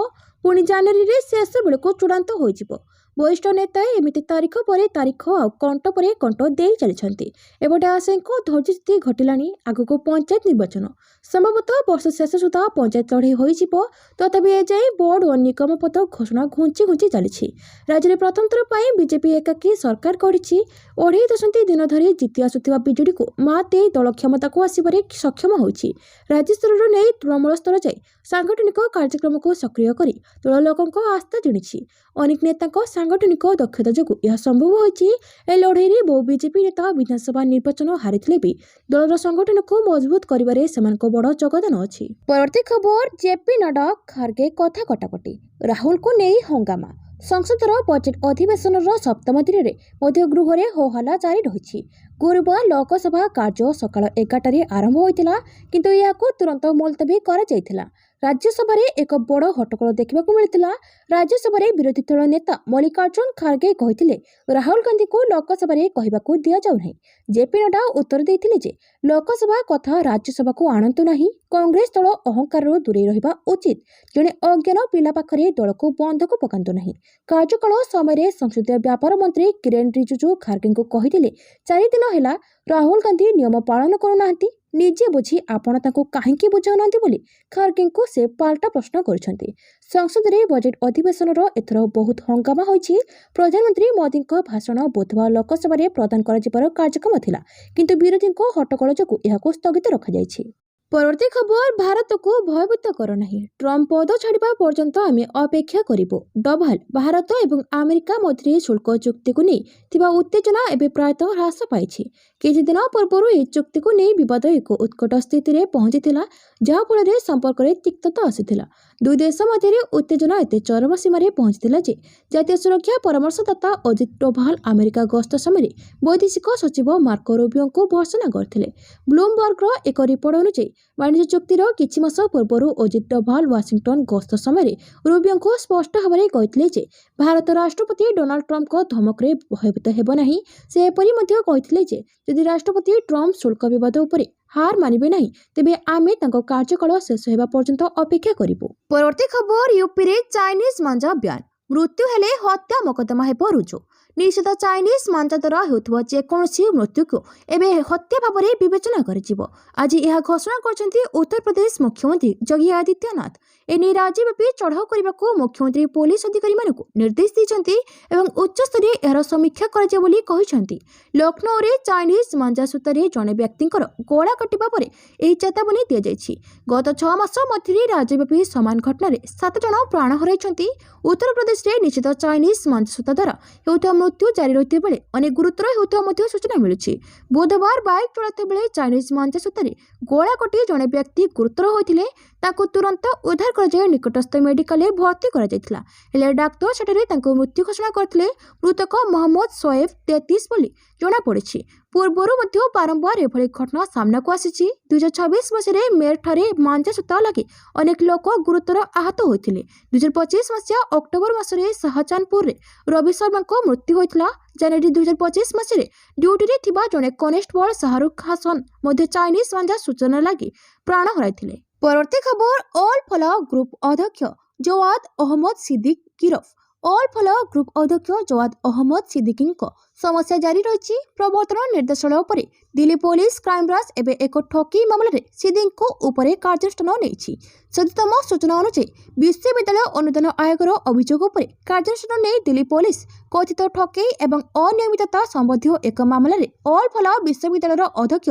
ପୁଣି ଜାନୁଆରୀରେ ଶେଷ ବେଳକୁ ଚୂଡ଼ାନ୍ତ ହୋଇଯିବ। ବରିଷ୍ଠ ନେତା ଏମିତି ତାରିଖ ପରେ ତାରିଖ ଆଉ କଣ୍ଟ ପରେ କଣ୍ଟ ଦେଇ ଚାଲିଛନ୍ତି। ଏପଟେ ଆଶାୟୀଙ୍କ ଧୈର୍ଯ୍ୟଚ୍ୟୁତି ଘଟିଲାଣି। ଆଗକୁ ପଞ୍ଚାୟତ ନିର୍ବାଚନ। ସମ୍ଭବତଃ ବର୍ଷ ଶେଷ ସୁଦ୍ଧା ପଞ୍ଚାୟତ ଲଢ଼େଇ ହୋଇଯିବ। ତଥାପି ଏଯାଏଁ ବୋର୍ଡ ଓ ନିଗମ ପଦ ଘୋଷଣା ଘୁଞ୍ଚି ଚାଲିଛି। ରାଜ୍ୟରେ ପ୍ରଥମ ଥର ପାଇଁ ବିଜେପି ଏକାକୀ ସରକାର ଗଢ଼ିଛି। 2.5 ଦଶନ୍ଧି ଦିନ ଧରି ଜିତି ଆସୁଥିବା ବିଜେଡିକୁ ମାତ୍ ଦେଇ ଦଳ କ୍ଷମତାକୁ ଆସିବାରେ ସକ୍ଷମ ହୋଇଛି। ରାଜ୍ୟସ୍ତରରୁ ନେଇ ତୃଣମୂଳ ସ୍ତର ଯାଏ ସାଂଗଠନିକ କାର୍ଯ୍ୟକ୍ରମକୁ ସକ୍ରିୟ କରି ଦଳ ଲୋକଙ୍କ ଆସ୍ଥା ଜିଣିଛି। ଅନେକ ନେତାଙ୍କ ସାଂଗଠନିକ ଦକ୍ଷତା ଯୋଗୁଁ ଏହା ସମ୍ଭବ ହୋଇଛି। ଏହି ଲଢ଼େଇରେ ବହୁ ବିଜେପି ନେତା ବିଧାନସଭା ନିର୍ବାଚନ ହାରିଥିଲେ ବି ଦଳର ସଂଗଠନକୁ ମଜବୁତ କରିବାରେ ସେମାନଙ୍କ ବଡ଼ ଯୋଗଦାନ ଅଛି। ପରବର୍ତ୍ତୀ ଖବର, ଜେପି ନଡ୍ଡା ଖାର୍ଗେ କଥା କଟାକଟି। ରାହୁଲଙ୍କୁ ନେଇ ହଙ୍ଗାମା। ସଂସଦର ବଜେଟ୍ ଅଧିବେଶନର ସପ୍ତମ ଦିନରେ ମଧ୍ୟ ଗୃହରେ ହୋହାଲ୍ଲା ଜାରି ରହିଛି। ଗୁରୁବାର ଲୋକସଭା କାର୍ଯ୍ୟ ସକାଳ 11ଟାରେ ଆରମ୍ଭ ହୋଇଥିଲା, କିନ୍ତୁ ଏହାକୁ ତୁରନ୍ତ ମୁଲତବୀ କରାଯାଇଥିଲା। ରାଜ୍ୟସଭାରେ ଏକ ବଡ଼ ହଟ୍ଟଗୋଳ ଦେଖିବାକୁ ମିଳିଥିଲା। ରାଜ୍ୟସଭାରେ ବିରୋଧୀ ଦଳ ନେତା ମଲ୍ଲିକାର୍ଜୁନ ଖାର୍ଗେ କହିଥିଲେ ରାହୁଲ ଗାନ୍ଧୀଙ୍କୁ ଲୋକସଭାରେ କହିବାକୁ ଦିଆଯାଉନାହିଁ। ଜେପି ନଡ୍ଡା ଉତ୍ତର ଦେଇଥିଲେ ଯେ ଲୋକସଭା କଥା ରାଜ୍ୟସଭାକୁ ଆଣନ୍ତୁ ନାହିଁ। କଂଗ୍ରେସ ଦଳ ଅହଙ୍କାରରୁ ଦୂରେଇ ରହିବା ଉଚିତ। ଜଣେ ଅଜ୍ଞାନ ପିଲା ପାଖରେ ଦଳକୁ ବନ୍ଧକ ପକାନ୍ତୁ ନାହିଁ। କାର୍ଯ୍ୟକାଳ ସମୟରେ ସଂସଦୀୟ ବ୍ୟାପାର ମନ୍ତ୍ରୀ କିରେନ୍ ରିଜିଜୁ ଖାର୍ଗେଙ୍କୁ କହିଥିଲେ 4 ଦିନ ହେଲା ରାହୁଲ ଗାନ୍ଧୀ ନିୟମ ପାଳନ କରୁନାହାନ୍ତି। ନିଜେ ବୁଝି ଆପଣ ତାଙ୍କୁ କାହିଁକି ବୁଝାଉନାହାନ୍ତି ବୋଲି ଖାର୍ଗେଙ୍କୁ ସେ ପାଲଟା ପ୍ରଶ୍ନ କରିଛନ୍ତି। ସଂସଦରେ ବଜେଟ୍ ଅଧିବେଶନର ଏଥର ବହୁତ ହଙ୍ଗାମା ହୋଇଛି। ପ୍ରଧାନମନ୍ତ୍ରୀ ମୋଦିଙ୍କ ଭାଷଣ ବୁଧବାର ଲୋକସଭାରେ ପ୍ରଦାନ କରାଯିବାର କାର୍ଯ୍ୟକ୍ରମ ଥିଲା, କିନ୍ତୁ ବିରୋଧୀଙ୍କ ହଟ୍ଟଗୋଳ ଯୋଗୁଁ ଏହାକୁ ସ୍ଥଗିତ ରଖାଯାଇଛି। ପରବର୍ତ୍ତୀ ଖବର, ଭାରତକୁ ଭୟଭୀତ କର ନାହିଁ। ଟ୍ରମ୍ପ ପଦ ଛାଡ଼ିବା ପର୍ଯ୍ୟନ୍ତ ଆମେ ଅପେକ୍ଷା କରିବୁ। ଡଭାଲ। ଭାରତ ଏବଂ ଆମେରିକା ମଧ୍ୟରେ ଶୁଳ୍କ ଚୁକ୍ତିକୁ ନେଇ ଥିବା ଉତ୍ତେଜନା ଏବେ ପ୍ରାୟତଃ ହ୍ରାସ ପାଇଛି। କିଛି ଦିନ ପୂର୍ବରୁ ଏହି ଚୁକ୍ତିକୁ ନେଇ ବିବାଦ ଏକ ଉତ୍କଟ ସ୍ଥିତିରେ ପହଞ୍ଚିଥିଲା, ଯାହାଫଳରେ ସମ୍ପର୍କରେ ତିକ୍ତତା ଆସିଥିଲା। ଦୁଇ ଦେଶ ମଧ୍ୟରେ ଉତ୍ତେଜନା ଏତେ ଚରମ ସୀମାରେ ପହଞ୍ଚିଥିଲା ଯେ ଜାତୀୟ ସୁରକ୍ଷା ପରାମର୍ଶଦାତା ଅଜିତ ଡୋଭାଲ ଆମେରିକା ଗସ୍ତ ସମୟରେ ବୈଦେଶିକ ସଚିବ ମାର୍କୋ ରୁବିଓଙ୍କୁ ଭର୍ତ୍ସନା କରିଥିଲେ। ବ୍ଲୁମବର୍ଗର ଏକ ରିପୋର୍ଟ ଅନୁଯାୟୀ ବାଣିଜ୍ୟ ଚୁକ୍ତିର କିଛି ମାସ ପୂର୍ବରୁ ଅଜିତ ଡୋଭାଲ ୱାଶିଂଟନ ଗସ୍ତ ସମୟରେ ରୁବିଓଙ୍କୁ ସ୍ପଷ୍ଟ ଭାବରେ କହିଥିଲେ ଯେ ଭାରତ ରାଷ୍ଟ୍ରପତି ଡୋନାଲ୍ଡ ଟ୍ରମ୍ପଙ୍କ ଧମକରେ ଭୟଭୀତ ହେବ ନାହିଁ। ସେ ଏପରି ମଧ୍ୟ କହିଥିଲେ ଯେ ଯଦି ରାଷ୍ଟ୍ରପତି ଟ୍ରମ୍ପ ଶୁଳ୍କ ବିବାଦ ଉପରେ ହାର ମାନିବେ ନାହିଁ, ତେବେ ଆମେ ତାଙ୍କ କାର୍ଯ୍ୟକାଳ ଶେଷ ହେବା ପର୍ଯ୍ୟନ୍ତ ଅପେକ୍ଷା କରିବୁ। ପରବର୍ତ୍ତୀ ଖବର, ୟୁପିରେ ଚାଇନିଜ ମାଞ୍ଜା ବ୍ୟାନ୍। ମୃତ୍ୟୁ ହେଲେ ହତ୍ୟା ମକଦ୍ଦମା ହେବ ରୁଜୁ। ନିଷିଦ୍ଧ ଚାଇନିଜ୍ ମାଂସ ଦ୍ୱାରା ହେଉଥିବା ଯେକୌଣସି ମୃତ୍ୟୁକୁ ଏବେ ହତ୍ୟା ଭାବରେ ବିବେଚନା କରାଯିବ। ଆଜି ଏହା ଘୋଷଣା କରିଛନ୍ତି ଉତ୍ତରପ୍ରଦେଶ ମୁଖ୍ୟମନ୍ତ୍ରୀ ଯୋଗୀ ଆଦିତ୍ୟନାଥ। ଏନେଇ ରାଜ୍ୟବ୍ୟାପୀ ଚଢ଼ାଉ କରିବାକୁ ମୁଖ୍ୟମନ୍ତ୍ରୀ ପୋଲିସ ଅଧିକାରୀମାନଙ୍କୁ ନିର୍ଦ୍ଦେଶ ଦେଇଛନ୍ତି ଏବଂ ଉଚ୍ଚସ୍ତରୀୟ ଏହାର ସମୀକ୍ଷା କରାଯିବ ବୋଲି କହିଛନ୍ତି। ଲକ୍ଷ୍ନୌରେ ଚାଇନିଜ୍ ମାଂସା ସୂତାରେ ଜଣେ ବ୍ୟକ୍ତିଙ୍କର ଗଳା କାଟିବା ପରେ ଏହି ଚେତାବନୀ ଦିଆଯାଇଛି। ଗତ 6 ମାସ ମଧ୍ୟରେ ରାଜ୍ୟବ୍ୟାପୀ ସମାନ ଘଟଣାରେ 7 ଜଣ ପ୍ରାଣ ହରାଇଛନ୍ତି। ଉତ୍ତରପ୍ରଦେଶରେ ନିଷିଦ୍ଧ ଚାଇନିଜ୍ ମାଂସ ସୂତା ଦ୍ୱାରା ହେଉଥିବା ମୃତ୍ୟୁ ଜାରି ରହିଥିବା ବେଳେ ଅନେକ ଗୁରୁତର ହେଉଥିବା ମଧ୍ୟ ସୂଚନା ମିଳୁଛି। ବୁଧବାର ବାଇକ୍ ଚଳାଉଥିବା ବେଳେ ଚାଇନିଜ୍ ମାଂସା ସୂତାରେ ଗଳା କଟି ଜଣେ ବ୍ୟକ୍ତି ଗୁରୁତର ହୋଇଥିଲେ। ତାଙ୍କୁ ତୁରନ୍ତ ଉଦ୍ଧାର କରାଯାଇ ନିକଟସ୍ଥ ମେଡିକାଲରେ ଭର୍ତ୍ତି କରାଯାଇଥିଲା। ହେଲେ ଡାକ୍ତର ସେଠାରେ ତାଙ୍କୁ ମୃତ୍ୟୁ ଘୋଷଣା କରିଥିଲେ। ମୃତକ ମହମ୍ମଦ ସୋଏବ 33 ବୋଲି ଜଣାପଡ଼ିଛି। ପୂର୍ବରୁ ମଧ୍ୟ ବାରମ୍ବାର ଏଭଳି ଘଟଣା ସାମ୍ନାକୁ ଆସିଛି। 2026 ମସିହାରେ ମେରଠରେ ମାଂସା ସୂତା ଲାଗି ଅନେକ ଲୋକ ଗୁରୁତର ଆହତ ହୋଇଥିଲେ। 2025 ମସିହା ଅକ୍ଟୋବର ମାସରେ ଶାହଜାହାନପୁରରେ ରବି ଶର୍ମାଙ୍କ ମୃତ୍ୟୁ ହୋଇଥିଲା। ଜାନୁଆରୀ 2025 ମସିହାରେ ଡ୍ୟୁଟିରେ ଥିବା ଜଣେ କନେଷ୍ଟବଳ ଶାହରୁଖ ହାସନ ମଧ୍ୟ ଚାଇନିଜ୍ ମାଂସା ସୂଚନା ଲାଗି ପ୍ରାଣ ହରାଇଥିଲେ। ପରବର୍ତ୍ତୀ ଖବର, ଅଲ୍ ଫଲାହ ଗ୍ରୁପ ଅଧ୍ୟକ୍ଷ ଜୱାଦ ଅହମ୍ମଦ ସିଦ୍ଦିକ ଗିରଫ। ଅଲ୍ ଫଲାହ ଗ୍ରୁପ ଅଧ୍ୟକ୍ଷ ଜୱାଦ ଅହମ୍ମଦ ସିଦ୍ଦିକୀଙ୍କ ସମସ୍ୟା ଜାରି ରହିଛି। ପ୍ରବର୍ତ୍ତନ ନିର୍ଦ୍ଦେଶାଳୟ ପରେ ଦିଲ୍ଲୀ ପୋଲିସ କ୍ରାଇମବ୍ରାଞ୍ଚ ଏବେ ଏକ ଠକେଇ ମାମଲାରେ ସିଦ୍ଦିକଙ୍କ ଉପରେ କାର୍ଯ୍ୟାନୁଷ୍ଠାନ ନେଇଛି। ସଦ୍ୟତମ ସୂଚନା ଅନୁଯାୟୀ ବିଶ୍ୱବିଦ୍ୟାଳୟ ଅନୁଦାନ ଆୟୋଗର ଅଭିଯୋଗ ଉପରେ କାର୍ଯ୍ୟାନୁଷ୍ଠାନ ନେଇ ଦିଲ୍ଲୀ ପୋଲିସ କଥିତ ଠକେଇ ଏବଂ ଅନିୟମିତତା ସମ୍ବନ୍ଧୀୟ ଏକ ମାମଲାରେ ଅଲ୍ ଫଲାହ ବିଶ୍ୱବିଦ୍ୟାଳୟର ଅଧ୍ୟକ୍ଷ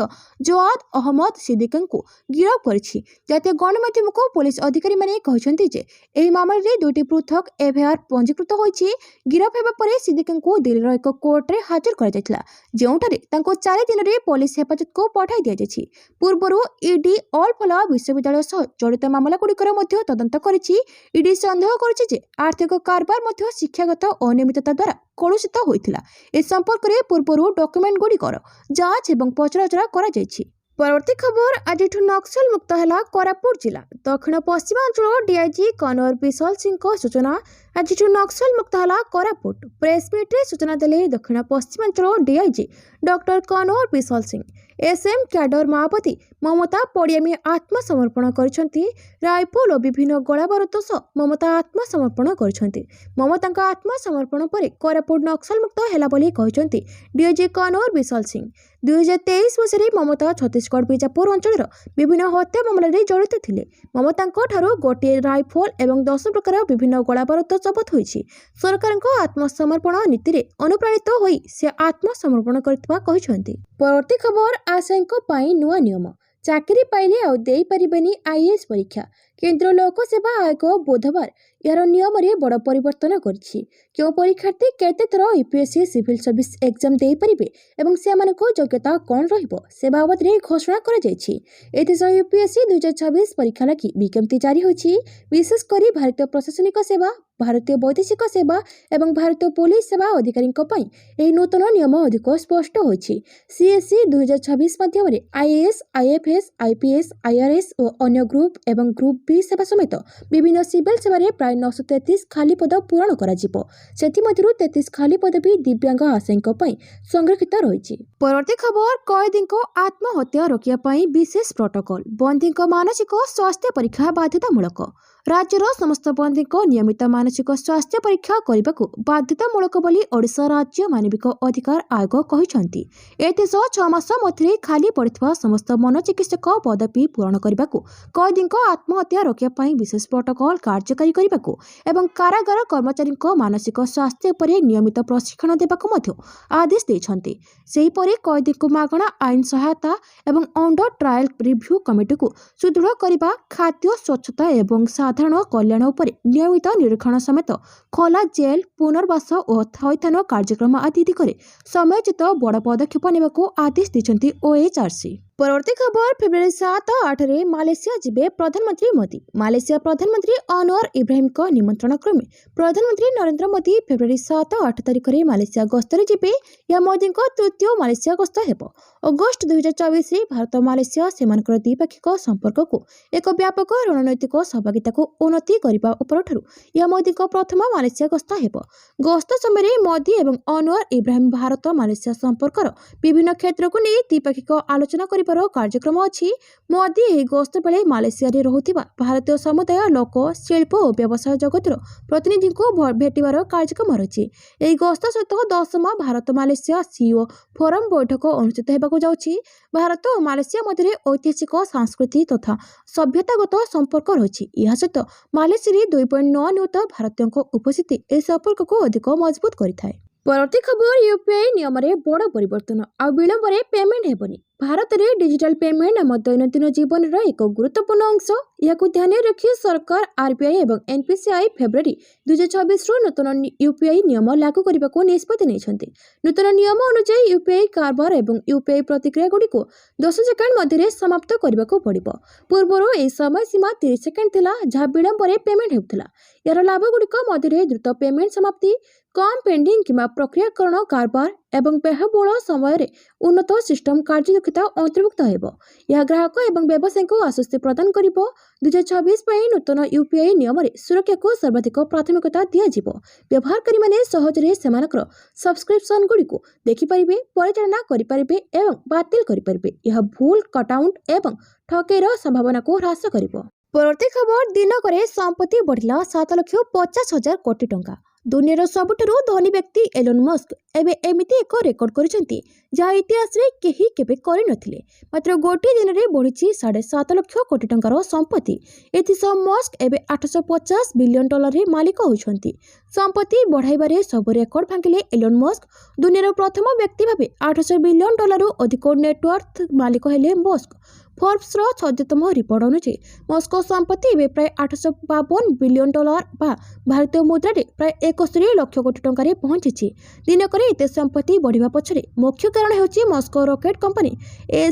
ଜୱାଦ ଅହମ୍ମଦ ସିଦ୍ଦିକୀଙ୍କୁ ଗିରଫ କରିଛି। ଜାତୀୟ ଗଣମାଧ୍ୟମକୁ ପୋଲିସ ଅଧିକାରୀମାନେ କହିଛନ୍ତି ଯେ ଏହି ମାମଲାରେ 2ଟି ପୃଥକ ଏଫଆଇଆର୍ ପଞ୍ଜୀକୃତ ହୋଇଛି। ଗିରଫ ହେବା ପରେ ସିଦ୍ଦିକୀଙ୍କୁ ଦିଲ୍ଲୀର ଏକ କୋର୍ଟରେ ହାଜର କରାଯାଇଥିଲା, ଯେଉଁଠାରେ ତାଙ୍କୁ 4 ଦିନରେ ପୋଲିସ ହେଫାଜତକୁ ପଠାଇ ଦିଆଯାଇଛି। ପୂର୍ବରୁ ଇଡି ଅଲ୍ ଫଲାହ ବିଶ୍ୱବିଦ୍ୟାଳୟ ସହ ଜଡ଼ିତ ମାମଲାଗୁଡ଼ିକର ମଧ୍ୟ ତଦନ୍ତ କରିଛି। ଇଡି ସନ୍ଦେହ କରୁଛି ଯେ ଆର୍ଥିକ କାରବାର ମଧ୍ୟ ଶିକ୍ଷାଗତ ଅନିୟମିତତା ଦ୍ୱାରା କଳୁଷିତ ହୋଇଥିଲା। ଏ ସମ୍ପର୍କରେ ପୂର୍ବରୁ ଡକ୍ୟୁମେଣ୍ଟଗୁଡ଼ିକର ଯାଞ୍ଚ ଏବଂ ପଚରାଉଚରା କରାଯାଇଛି। ପରବର୍ତ୍ତୀ ଖବର, ଆଜିଠୁ ନକ୍ସଲ ମୁକ୍ତ ହେଲା କୋରାପୁଟ ଜିଲ୍ଲା। ଦକ୍ଷିଣ ପଶ୍ଚିମାଞ୍ଚଳ ଡିଆଇଜି କନୱର ବିଶଲ ସିଂଙ୍କ ସୂଚନା। ଆଜିଠୁ ନକ୍ସଲ ମୁକ୍ତ ହେଲା କୋରାପୁଟ। ପ୍ରେସମିଟ୍ରେ ସୂଚନା ଦେଲେ ଦକ୍ଷିଣ ପଶ୍ଚିମାଞ୍ଚଳ DIG doctor Kanwar Vishal Singh. SM cadre ମାଓବାଦୀ ମମତା ପଡ଼ିଆମୀ ଆତ୍ମସମର୍ପଣ କରିଛନ୍ତି। ରାଇଫଲ ଓ ବିଭିନ୍ନ ଗୋଳାବାରୁଦ ସହ ମମତା ଆତ୍ମସମର୍ପଣ କରିଛନ୍ତି। ମମତାଙ୍କ ଆତ୍ମସମର୍ପଣ ପରେ କୋରାପୁଟ ନକ୍ସଲ ମୁକ୍ତ ହେଲା ବୋଲି କହିଛନ୍ତି ଡିଆଇଜି କନୱର ବିଶଲ ସିଂ। 2023 ମସିହାରେ ମମତା ଛତିଶଗଡ଼ ବିଜାପୁର ଅଞ୍ଚଳର ବିଭିନ୍ନ ହତ୍ୟା ମାମଲାରେ ଜଡ଼ିତ ଥିଲେ। ମମତାଙ୍କ ଠାରୁ ଗୋଟିଏ ରାଇଫଲ ଏବଂ 10 ପ୍ରକାର ବିଭିନ୍ନ ଗୋଳାବାରୁଦ ଜବତ ହୋଇଛି। ସରକାରଙ୍କ ଆତ୍ମସମର୍ପଣ ନୀତିରେ ଅନୁପ୍ରାଣିତ ହୋଇ ସେ ଆତ୍ମସମର୍ପଣ କରିଥିବା କହିଛନ୍ତି। ପରବର୍ତ୍ତୀ ଖବର, ଆଶାୟୀଙ୍କ ପାଇଁ ନୂଆ ନିୟମ। ଚାକିରି ପାଇଲେ ଆଉ ଦେଇପାରିବେନି ଆଇଏଏସ୍ ପରୀକ୍ଷା। କେନ୍ଦ୍ର ଲୋକସେବା ଆୟୋଗ ବୁଧବାର ଏହାର ନିୟମରେ ବଡ଼ ପରିବର୍ତ୍ତନ କରିଛି। କେଉଁ ପରୀକ୍ଷାର୍ଥୀ କେତେ ଥର ୟୁପିଏସସି ସିଭିଲ ସର୍ଭିସ ଏକ୍ଜାମ ଦେଇପାରିବେ ଏବଂ ସେମାନଙ୍କ ଯୋଗ୍ୟତା କ'ଣ ରହିବ ସେ ବାବଦରେ ଘୋଷଣା କରାଯାଇଛି। ଏଥିସହ ୟୁପିଏସସି 2026 ପରୀକ୍ଷା ଲାଗି ବିଜ୍ଞପ୍ତି ଜାରି ହୋଇଛି। ବିଶେଷ କରି ଭାରତୀୟ ପ୍ରଶାସନିକ ସେବା, ଭାରତୀୟ ବୈଦେଶିକ ସେବା ଏବଂ ଭାରତୀୟ ପୋଲିସ ସେବା ଅଧିକାରୀଙ୍କ ପାଇଁ ଏହି ନୂତନ ନିୟମ ଅଧିକ ସ୍ପଷ୍ଟ ହୋଇଛି। ସିଏସସି 2026 ମାଧ୍ୟମରେ ଆଇଏଏସ୍, ଆଇଏଫଏସ୍, ଆଇପିଏସ୍, ଆଇଆର୍ଏସ୍ ଓ ଅନ୍ୟ ଗ୍ରୁପ୍ ଏବଂ ଗ୍ରୁପ୍ ବି ସେବା ସମେତ ବିଭିନ୍ନ ସିଭିଲ ସେବାରେ ପ୍ରାୟ 933 ଖାଲି ପଦ ପୂରଣ କରାଯିବ। ସେଥିମଧ୍ୟରୁ 33 ଖାଲି ପଦ ବି ଦିବ୍ୟାଙ୍ଗ ଆଶାୟୀଙ୍କ ପାଇଁ ସଂରକ୍ଷିତ ରହିଛି। ପରବର୍ତ୍ତୀ ଖବର, କଏଦୀଙ୍କ ଆତ୍ମହତ୍ୟା ରୋକିବା ପାଇଁ ବିଶେଷ ପ୍ରୋଟୋକଲ। ବନ୍ଦୀଙ୍କ ମାନସିକ ସ୍ୱାସ୍ଥ୍ୟ ପରୀକ୍ଷା ବାଧ୍ୟତାମୂଳକ। ରାଜ୍ୟର ସମସ୍ତ ବନ୍ଦୀଙ୍କ ନିୟମିତ ମାନସିକ ସ୍ୱାସ୍ଥ୍ୟ ପରୀକ୍ଷା କରିବାକୁ ବାଧ୍ୟତାମୂଳକ ବୋଲି ଓଡ଼ିଶା ରାଜ୍ୟ ମାନବିକ ଅଧିକାର ଆୟୋଗ କହିଛନ୍ତି। ଏଥିସହ 6 ମାସ ମଧ୍ୟରେ ଖାଲି ପଡ଼ିଥିବା ସମସ୍ତ ମନୋଚିକିତ୍ସକ ପଦବୀ ପୂରଣ କରିବାକୁ, କଏଦୀଙ୍କ ଆତ୍ମହତ୍ୟା ରୋକିବା ପାଇଁ ବିଶେଷ ପ୍ରୋଟୋକଲ କାର୍ଯ୍ୟକାରୀ କରିବାକୁ ଏବଂ କାରାଗାର କର୍ମଚାରୀଙ୍କ ମାନସିକ ସ୍ୱାସ୍ଥ୍ୟ ଉପରେ ନିୟମିତ ପ୍ରଶିକ୍ଷଣ ଦେବାକୁ ମଧ୍ୟ ଆଦେଶ ଦେଇଛନ୍ତି। ସେହିପରି କଏଦୀଙ୍କୁ ମାଗଣା ଆଇନ ସହାୟତା ଏବଂ ଅଣ୍ଡର ଟ୍ରାଏଲ ରିଭ୍ୟୁ କମିଟିକୁ ସୁଦୃଢ଼ କରିବା, ଖାଦ୍ୟ, ସ୍ୱଚ୍ଛତା ଏବଂ ସାଧାରଣ କଲ୍ୟାଣ ଉପରେ ନିୟମିତ ନିରୀକ୍ଷଣ ସମେତ ଖୋଲା ଜେଲ୍, ପୁନର୍ବାସ ଓ ଥଇଥାନ କାର୍ଯ୍ୟକ୍ରମ ଆଦି ଦିଗରେ ସମୟୋଚିତ ବଡ଼ ପଦକ୍ଷେପ ନେବାକୁ ଆଦେଶ ଦେଇଛନ୍ତି ଓଏଚ୍ଆରସି। ପରବର୍ତ୍ତୀ ଖବର, ଫେବୃଆରୀ 7-8ରେ ମାଲେସିଆ ଯିବେ ପ୍ରଧାନମନ୍ତ୍ରୀ ମୋଦି। ମାଲେସିଆ ପ୍ରଧାନମନ୍ତ୍ରୀ ଅନୱାର ଇବ୍ରାହିମଙ୍କ ନିମନ୍ତ୍ରଣ କ୍ରମେ ପ୍ରଧାନମନ୍ତ୍ରୀ ନରେନ୍ଦ୍ର ମୋଦି ଫେବୃଆରୀ 7-8 ତାରିଖରେ ମାଲେସିଆ ଗସ୍ତରେ ଯିବେ। ଏହା ମୋଦିଙ୍କ ତୃତୀୟ ମାଲେସିଆ ଗସ୍ତ ହେବ। ଅଗଷ୍ଟ 2024ରେ ଭାରତ ମାଲେସିଆ ସେମାନଙ୍କର ଦ୍ୱିପାକ୍ଷିକ ସମ୍ପର୍କକୁ ଏକ ବ୍ୟାପକ ରଣନୈତିକ ସହଭାଗିତାକୁ ଉନ୍ନତି କରିବା ପରଠାରୁ ଏହା ମୋଦିଙ୍କ ପ୍ରଥମ ମାଲେସିଆ ଗସ୍ତ ହେବ। ଗସ୍ତ ସମୟରେ ମୋଦି ଏବଂ ଅନୱାର ଇବ୍ରାହିମ ଭାରତ ମାଲେସିଆ ସମ୍ପର୍କର ବିଭିନ୍ନ କ୍ଷେତ୍ରକୁ ନେଇ ଦ୍ୱିପାକ୍ଷିକ ଆଲୋଚନା କରିବାର କାର୍ଯ୍ୟକ୍ରମ ଅଛି। ମୋଦି ଏହି ଗସ୍ତ ବେଳେ ମାଲେସିଆରେ ରହୁଥିବା ଭାରତୀୟ ସମୁଦାୟ ଲୋକ, ଶିଳ୍ପ ଓ ବ୍ୟବସାୟ ଜଗତର ପ୍ରତିନିଧିଙ୍କୁ ଭେଟିବାର କାର୍ଯ୍ୟକ୍ରମ ରହିଛି। ଏହି ଗସ୍ତ ସହିତ 10ମ ଭାରତ ମାଲେସିଆ ସିଇଓ ଫୋରମ ବୈଠକ ଅନୁଷ୍ଠିତ ହେବାକୁ ଯାଉଛି। ଭାରତ ଓ ମାଲେସିଆ ମଧ୍ୟରେ ଐତିହାସିକ, ସାଂସ୍କୃତିକ ତଥା ସଭ୍ୟତାଗତ ସମ୍ପର୍କ ରହିଛି। ଏହା ସହିତ ମାଲେସିଆରେ 2.9 ନିୟୁତ ଭାରତୀୟଙ୍କ ଉପସ୍ଥିତି ଏହି ସମ୍ପର୍କକୁ ଅଧିକ ମଜବୁତ କରିଥାଏ। ପରବର୍ତ୍ତୀ ଖବର, ୟୁପିଆଇ ନିୟମରେ ବଡ଼ ପରିବର୍ତ୍ତନ, ଆଉ ବିଳମ୍ବରେ ପେମେଣ୍ଟ ହେବନି। ଭାରତରେ ଡିଜିଟାଲ ପେମେଣ୍ଟ ଆମ ଦୈନନ୍ଦିନ ଜୀବନର ଏକ ଗୁରୁତ୍ୱପୂର୍ଣ୍ଣ ଅଂଶ। ଏହାକୁ ଧ୍ୟାନରେ ରଖି ସରକାର, ଆରବିଆଇ ଏବଂ ଏନପିସିଆଇ ଫେବୃଆରୀ 2024ରୁ ନୂତନ ୟୁପିଆଇ ନିୟମ ଲାଗୁ କରିବାକୁ ନିଷ୍ପତ୍ତି ନେଇଛନ୍ତି। ନୂତନ ନିୟମ ଅନୁଯାୟୀ ୟୁପିଆଇ କାରବାର ଏବଂ ୟୁପିଆଇ ପ୍ରତିକ୍ରିୟାଗୁଡ଼ିକୁ 10 ସେକେଣ୍ଡ ମଧ୍ୟରେ ସମାପ୍ତ କରିବାକୁ ପଡ଼ିବ। ପୂର୍ବରୁ ଏହି ସମୟସୀମା 30 ସେକେଣ୍ଡ ଥିଲା, ଯାହା ବିଳମ୍ବରେ ପେମେଣ୍ଟ ହେଉଥିଲା। ଏହାର ଲାଭଗୁଡ଼ିକ ମଧ୍ୟରେ ଦ୍ରୁତ ପେମେଣ୍ଟ ସମାପ୍ତି, କମ୍ ପେଣ୍ଡିଂ କିମ୍ବା ପ୍ରକ୍ରିୟାକରଣ କାରବାର ଏବଂ ବ୍ୟୟବହୁଳ ସମୟରେ ଉନ୍ନତ ସିଷ୍ଟମ କାର୍ଯ୍ୟଦକ୍ଷତା ଅନ୍ତର୍ଭୁକ୍ତ ହେବ। ଏହା ଗ୍ରାହକ ଏବଂ ବ୍ୟବସାୟୀଙ୍କୁ ଆଶ୍ୱସ୍ତି ପ୍ରଦାନ କରିବ। 2026 ପାଇଁ ନୂତନ ୟୁପିଆଇ ନିୟମରେ ସୁରକ୍ଷାକୁ ସର୍ବାଧିକ ପ୍ରାଥମିକତା ଦିଆଯିବ। ବ୍ୟବହାରକାରୀମାନେ ସହଜରେ ସେମାନଙ୍କର ସବସ୍କ୍ରିପସନଗୁଡ଼ିକୁ ଦେଖିପାରିବେ, ପରିଚାଳନା କରିପାରିବେ ଏବଂ ବାତିଲ କରିପାରିବେ। ଏହା ଭୁଲ, କଟଆଉଟ ଏବଂ ଠକେଇର ସମ୍ଭାବନାକୁ ହ୍ରାସ କରିବ। ପରବର୍ତ୍ତୀ ଖବର, ଦିନକରେ ସମ୍ପତ୍ତି ବଢ଼ିଲା 7,50,000 କୋଟି ଟଙ୍କା। ଦୁନିଆର ସବୁଠାରୁ ଧନୀ ବ୍ୟକ୍ତି ଏଲନ୍ ମସ୍କ ଏବେ ଏମିତି ଏକ ରେକର୍ଡ କରିଛନ୍ତି ଯାହା ଇତିହାସରେ କେହି କେବେ କରିନଥିଲେ। ମାତ୍ର ଗୋଟିଏ ଦିନରେ ବଢ଼ିଛି 7.5 ଲକ୍ଷ କୋଟି ଟଙ୍କାର ସମ୍ପତ୍ତି। ଏଥିସହ ମସ୍କ ଏବେ $850 ବିଲିୟନ ମାଲିକ ହୋଇଛନ୍ତି। ସମ୍ପତ୍ତି ବଢ଼ାଇବାରେ ସବୁ ରେକର୍ଡ ଭାଙ୍ଗିଲେ ଏଲନ୍ ମସ୍କ। ଦୁନିଆର ପ୍ରଥମ ବ୍ୟକ୍ତି ଭାବେ $800 ବିଲିୟନ ଅଧିକ ନେଟୱାର୍ଥ ମାଲିକ ହେଲେ ମସ୍କ। ଫୋର୍ବସର 16ତମ ରିପୋର୍ଟ ଅନୁଯାୟୀ ମସ୍କୋ ସମ୍ପତ୍ତି ଏବେ ପ୍ରାୟ $852 ବିଲିୟନ ବା ଭାରତୀୟ ମୁଦ୍ରାରେ ପ୍ରାୟ 71 ଲକ୍ଷ କୋଟି ଟଙ୍କାରେ ପହଞ୍ଚିଛି। ଦିନକରେ ଏତେ ସମ୍ପତ୍ତି ବଢ଼ିବା ପଛରେ ମୁଖ୍ୟ କାରଣ ହେଉଛି Moscow rocket company